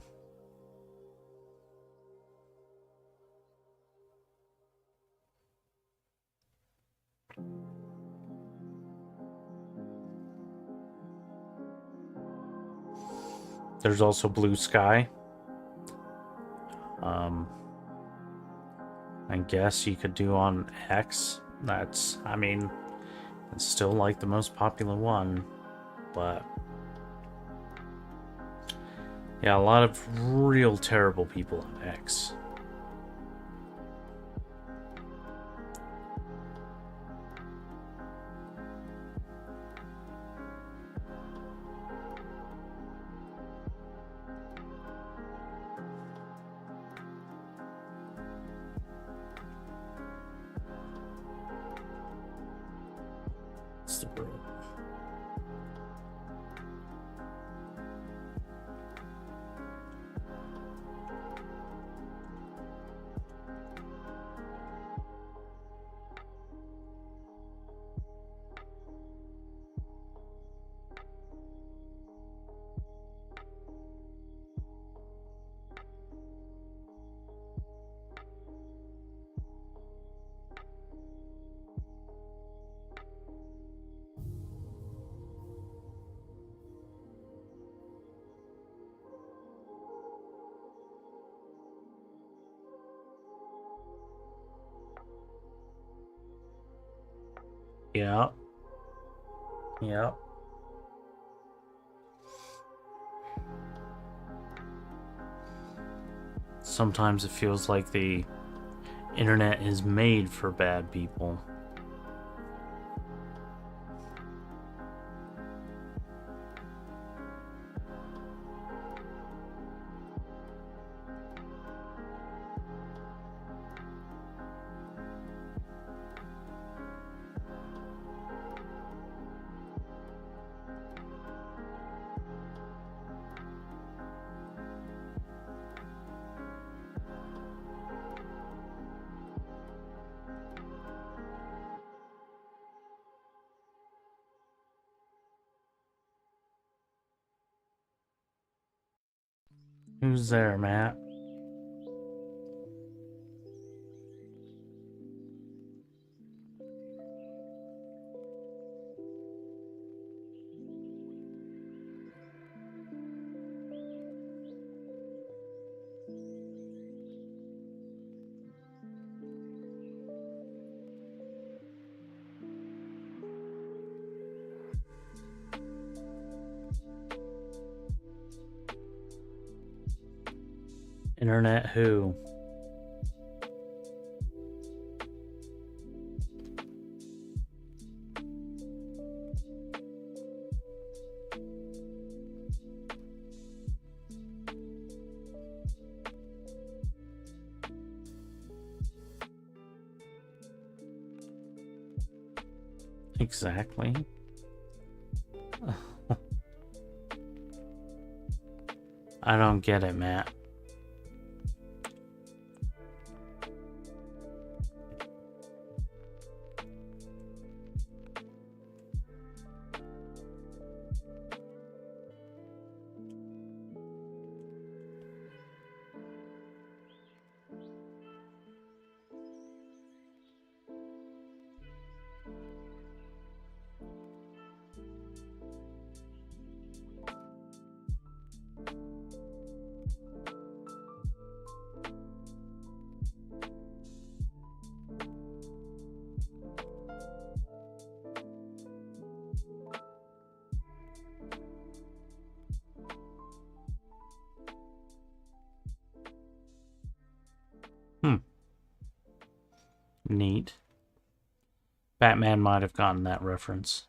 There's also Blue Sky. I guess you could do on X. That's, I mean, it's still like the most popular one, but yeah, a lot of real terrible people on X. Yeah. Yeah. Sometimes it feels like the internet is made for bad people. Who's there, Matt? Internet who? Exactly. I don't get it, Matt. Neat. Batman might have gotten that reference.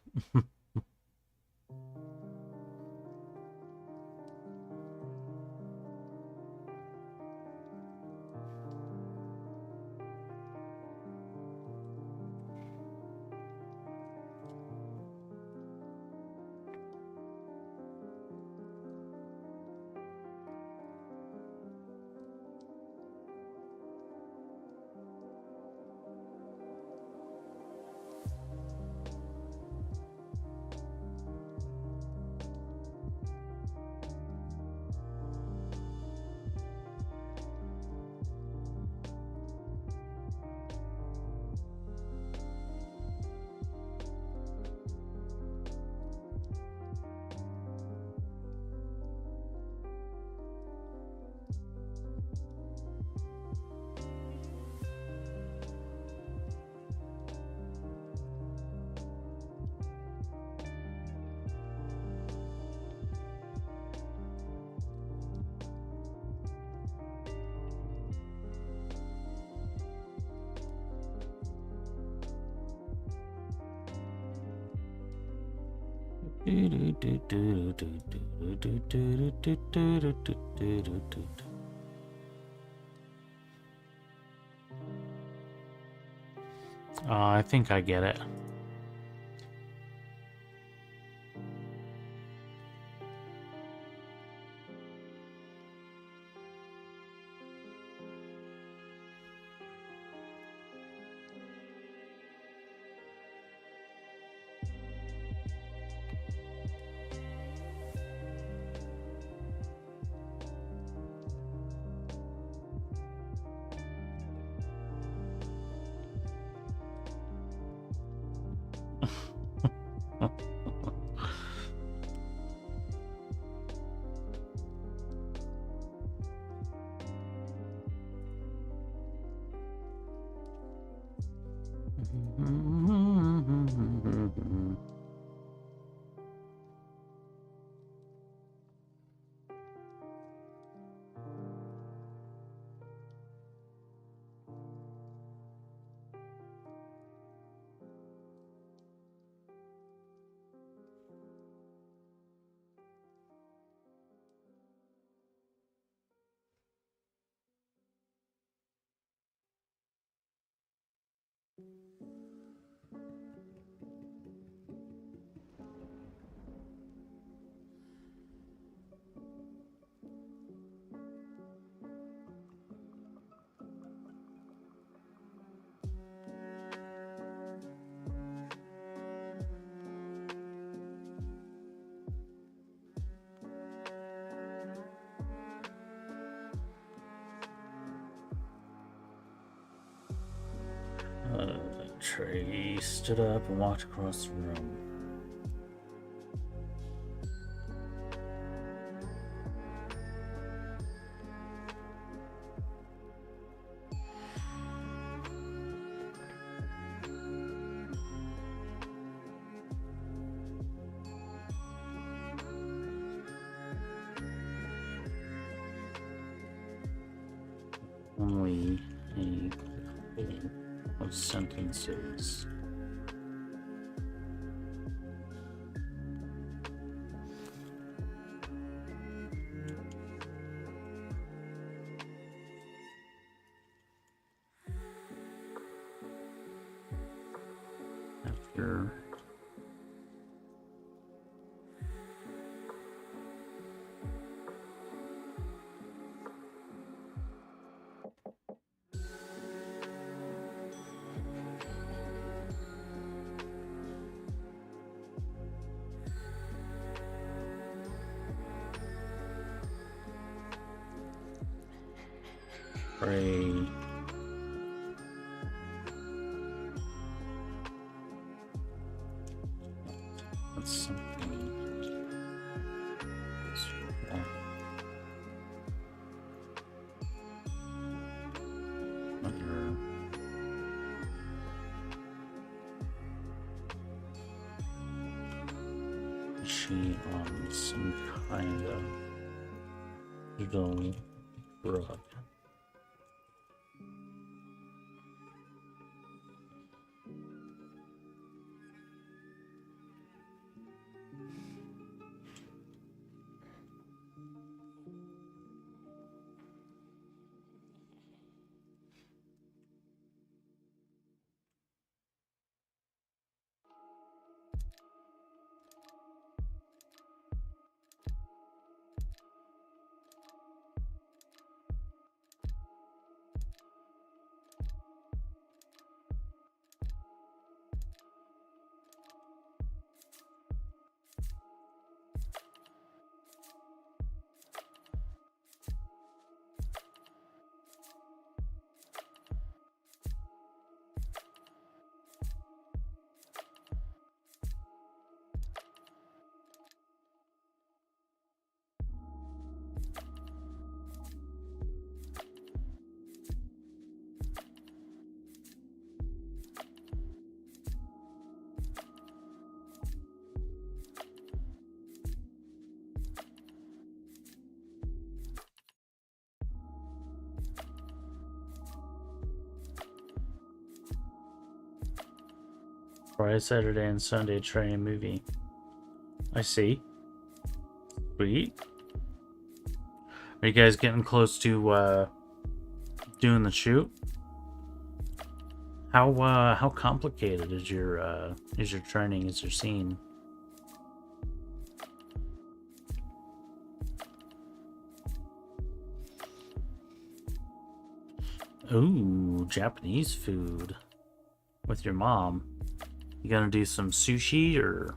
I think I get it. Trey stood up and walked across the room. Only a couple of sentences. After Pray. That's something. Under she on some kind of little rug. Friday, Saturday, and Sunday training movie. I see. Sweet. Are you guys getting close to doing the shoot? How complicated is your training? Is your scene? Ooh, Japanese food with your mom. You gonna do some sushi or?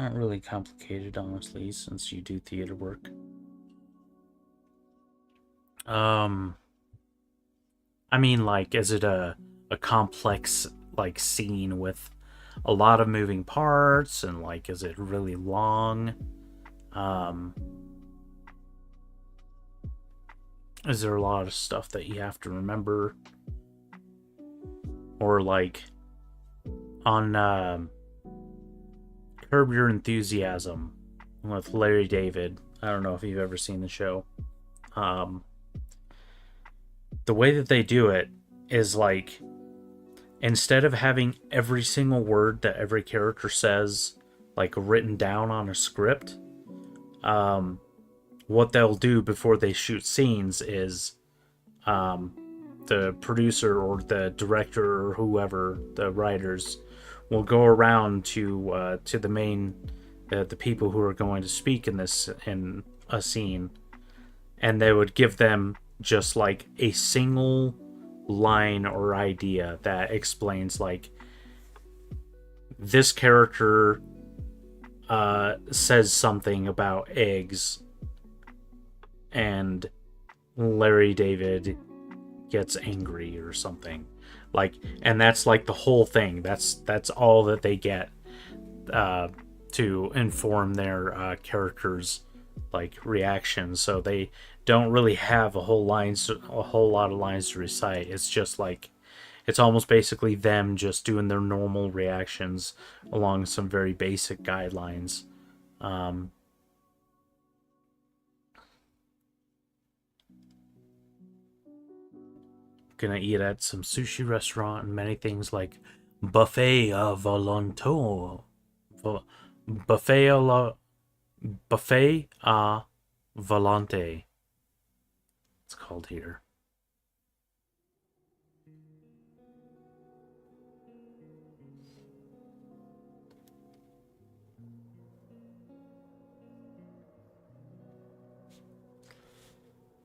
Not really complicated, honestly, since you do theater work. I mean, like, is it a complex, like, scene with a lot of moving parts, and, like, is it really long? Is there a lot of stuff that you have to remember? Or, like, on Curb Your Enthusiasm with Larry David. I don't know if you've ever seen the show. The way that they do it is like, instead of having every single word that every character says like written down on a script, what they'll do before they shoot scenes is the producer or the director or whoever, the writers, will go around to the main the people who are going to speak in a scene, and they would give them just like a single line or idea that explains, like, this character says something about eggs, and Larry David gets angry or something, like, and that's like the whole thing. That's all that they get to inform their characters' like reactions. So they don't really have a whole lot of lines to recite. It's just like, it's almost basically them just doing their normal reactions along some very basic guidelines. Gonna eat at some sushi restaurant, and many things like buffet à volonté, buffet à volonté, it's called here.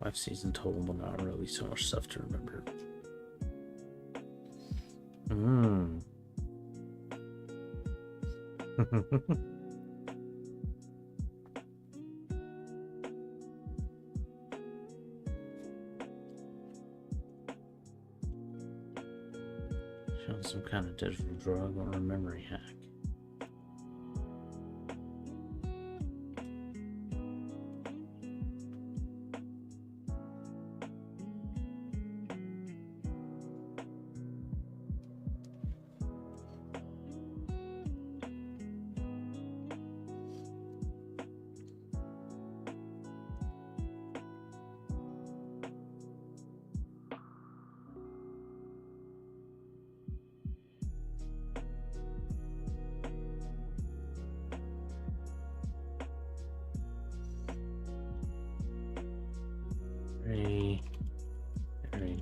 Five season total, but not really so much stuff to remember. Showing some kind of digital drug or a memory hack.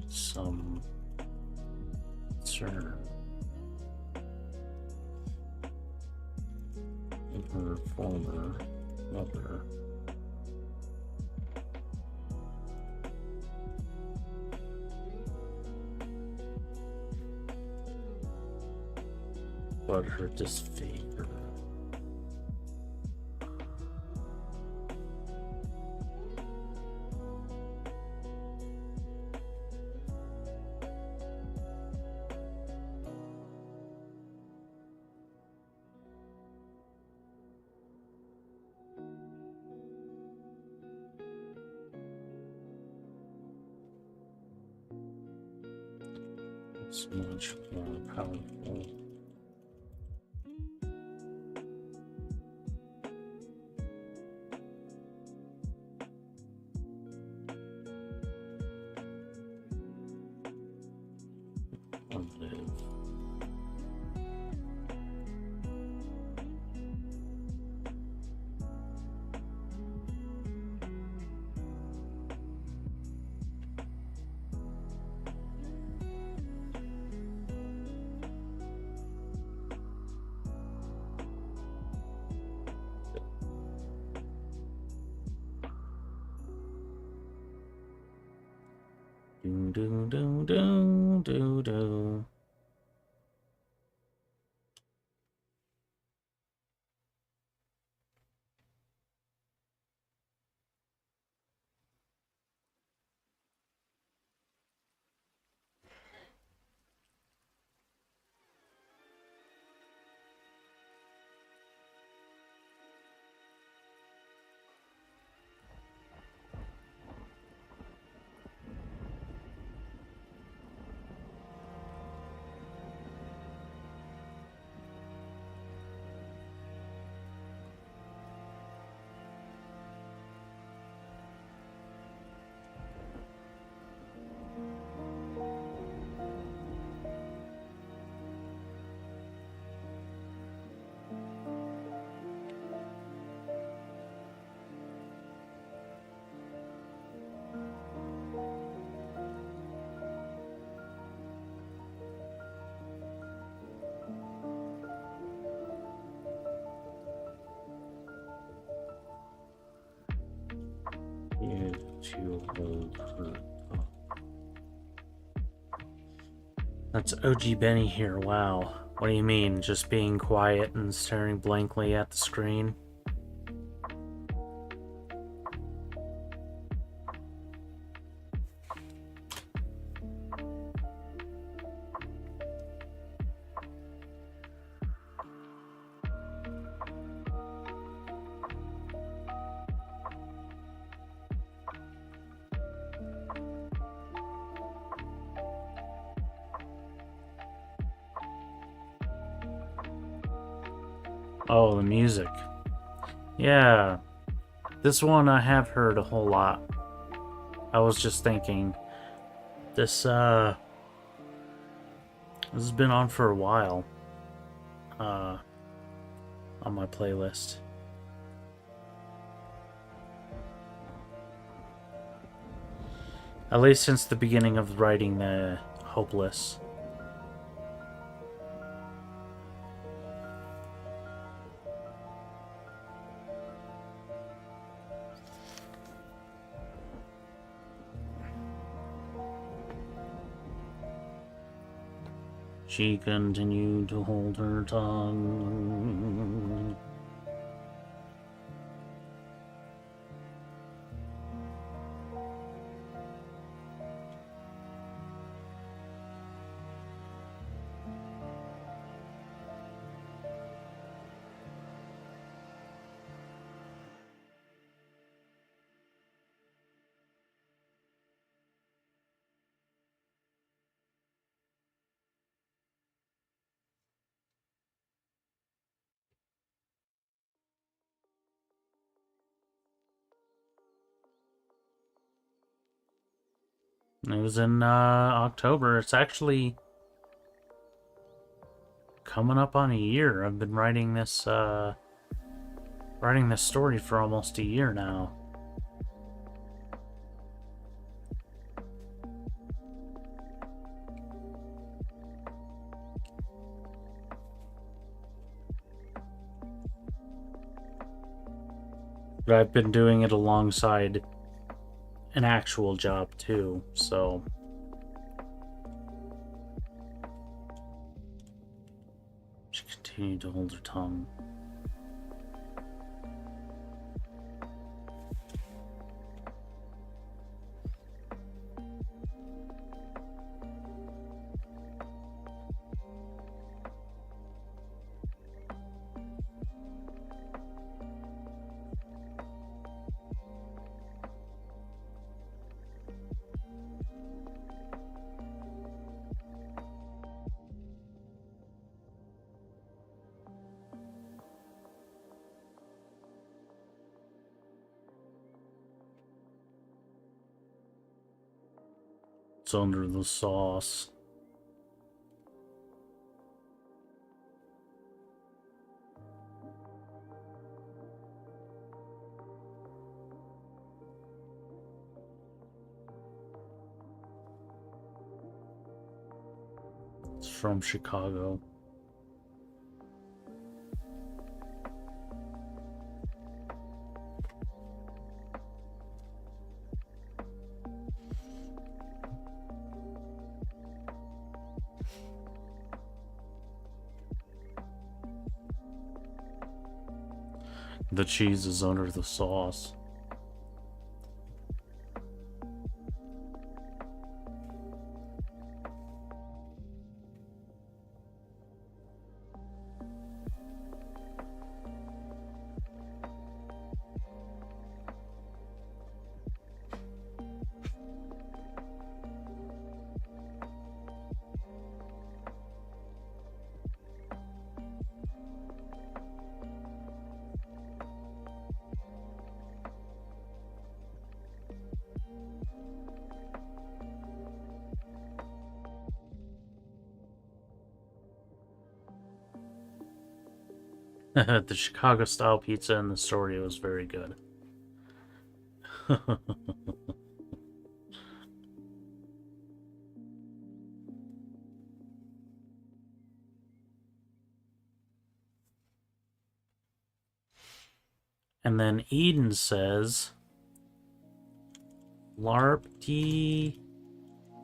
Some concern in her former mother. But her disfavor. It's much more powerful. Live. Do do do do do do. to hold her tongue. That's OG Benny here. Wow. What do you mean? Just being quiet and staring blankly at the screen? Oh, the music. Yeah. This one I have heard a whole lot. I was just thinking, this has been on for a while. On my playlist. At least since the beginning of writing the Hopeless. She continued to hold her tongue. It was in October. It's actually coming up on a year. I've been writing this story for almost a year now. But I've been doing it alongside an actual job too, so she continued to hold her tongue. It's under the sauce. It's from Chicago. The cheese is under the sauce. The Chicago style pizza in the story was very good. And then Eden says, LARP T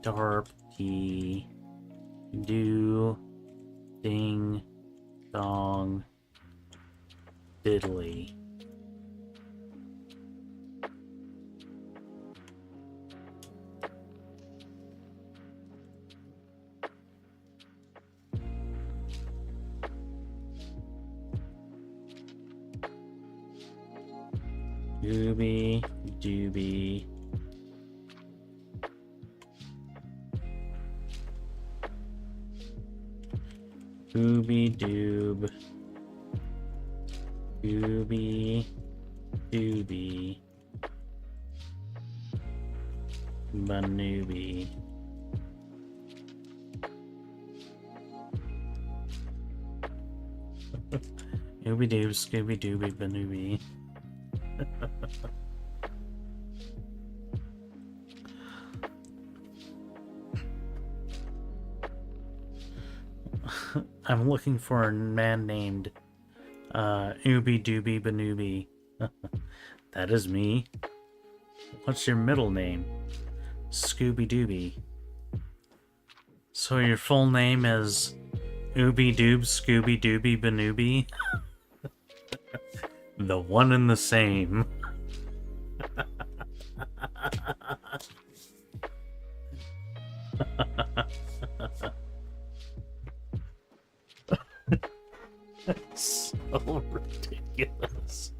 DARP T do ding dong diddly. Dooby dooby. Dooby doob. Dooby dooby. Banooby. Ooby doob, Scooby dooby, banooby. I'm looking for a man named Ooby Dooby Banooby. That is me. What's your middle name? Scooby Dooby. So your full name is Ooby Doob Scooby Dooby Banooby? The one and the same. So ridiculous.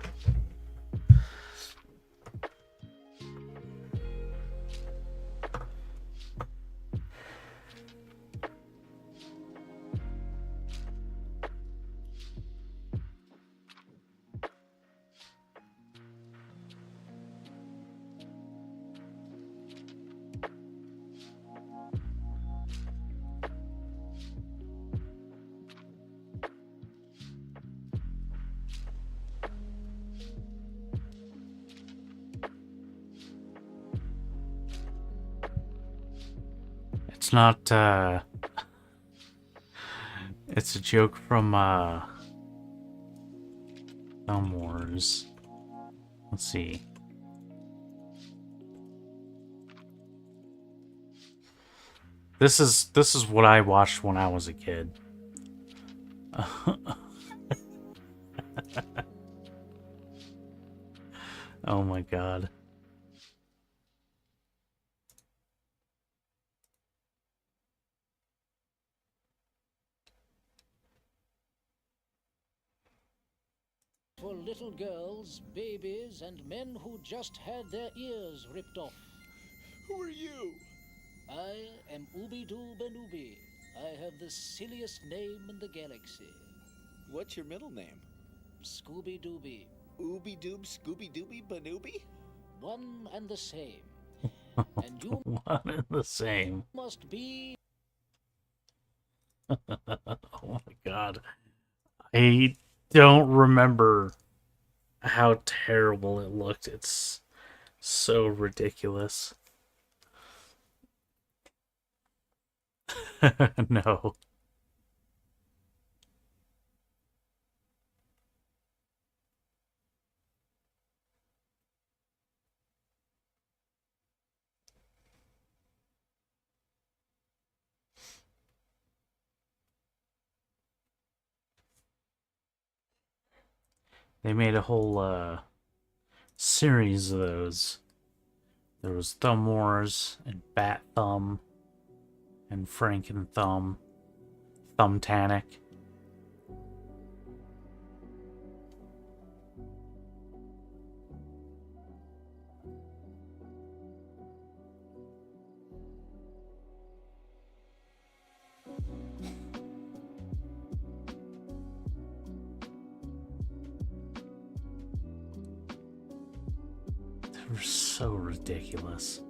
It's not, it's a joke from, Thumb Wars. Let's see. This is what I watched when I was a kid. Oh my god. For little girls, babies, and men who just had their ears ripped off. Who are you? I am Ooby-Doo Banooby. I have the silliest name in the galaxy. What's your middle name? Scooby-Dooby. Ooby Doob Scooby Dooby Banooby? One and the same. And you One and the same. must be... Oh my god. I don't remember how terrible it looked. It's so ridiculous. No. They made a whole series of those. There was Thumb Wars and Bat Thumb and Franken Thumb, Thumbtanic. They were so ridiculous.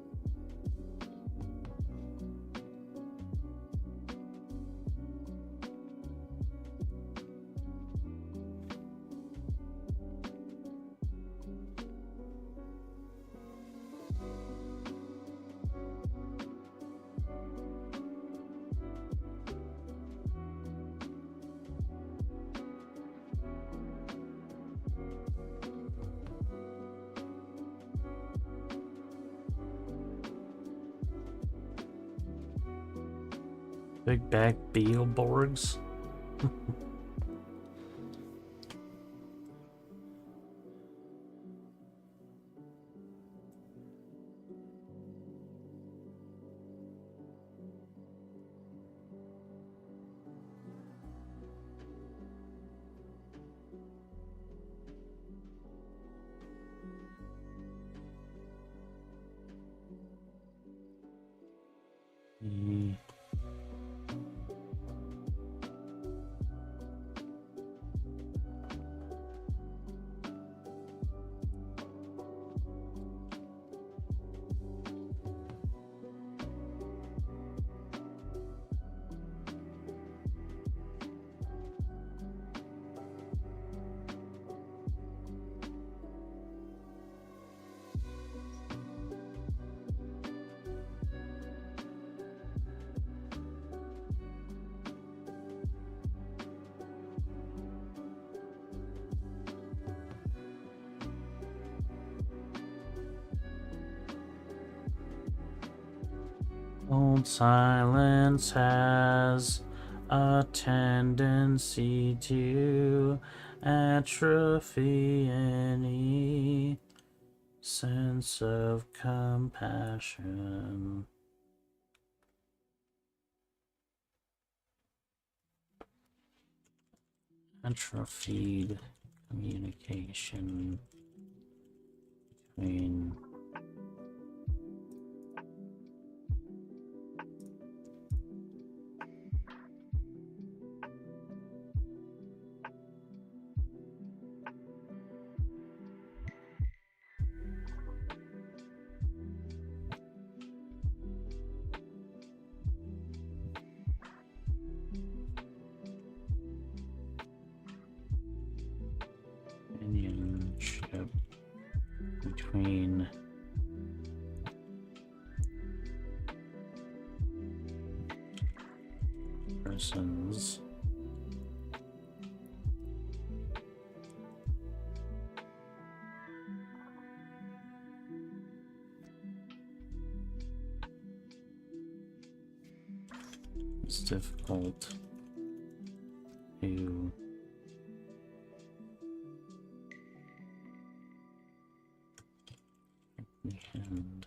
Big back Beetleborgs. Mm. Old silence has a tendency to atrophy any sense of compassion. Atrophied communication between companionship between persons. It's difficult to comprehend.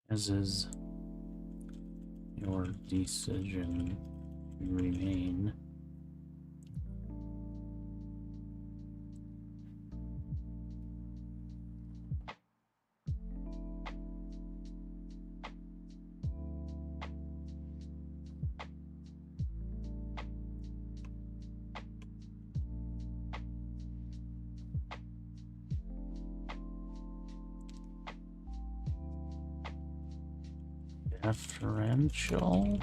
As is your decision to remain deferential.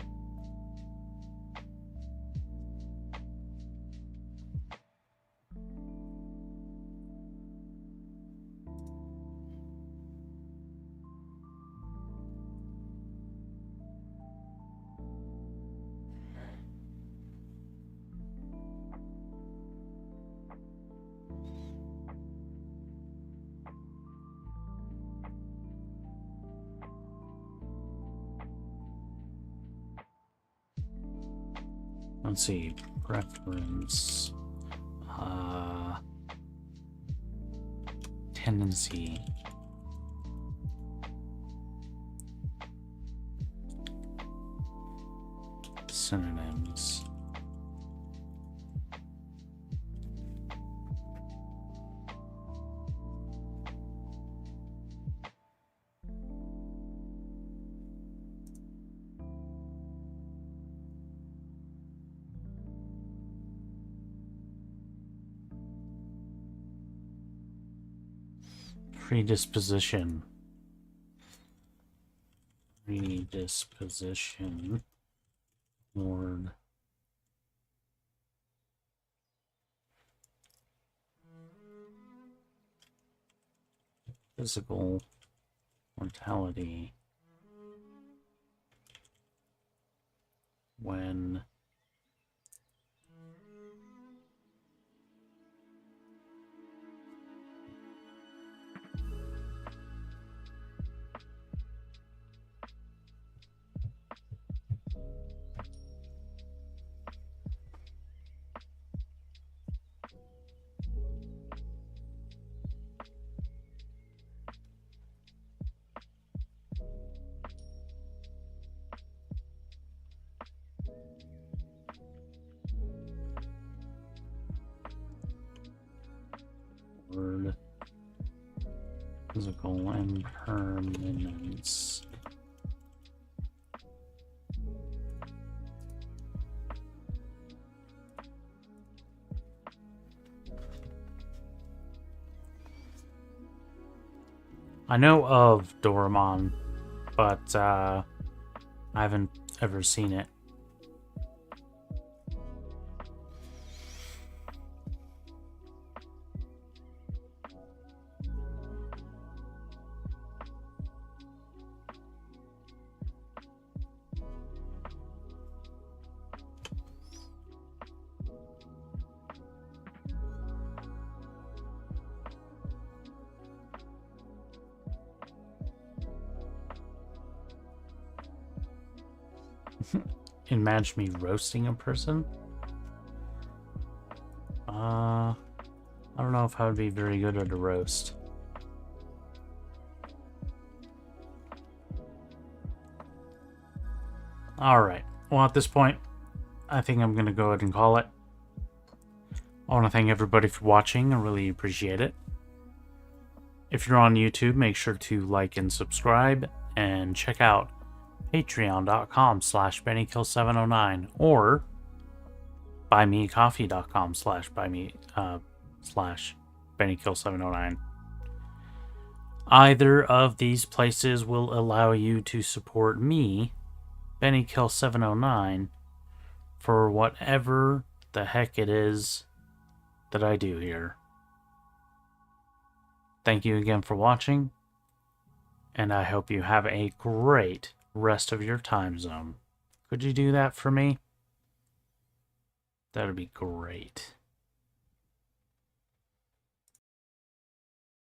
Let's see, preference, tendency, synonyms. Predisposition. Predisposition. Lord. Physical mortality. When word physical impermanence. I know of Doraemon, but I haven't ever seen it. Imagine me roasting a person? I don't know if I would be very good at a roast. Alright, well at this point, I think I'm going to go ahead and call it. I want to thank everybody for watching, I really appreciate it. If you're on YouTube, make sure to like and subscribe, and check out patreon.com/BennyKill709 or buymeacoffee.com/BennyKill709. Either of these places will allow you to support me, BennyKill709, for whatever the heck it is that I do here. Thank you again for watching, and I hope you have a great rest of your time zone. Could you do that for me? That'd be great.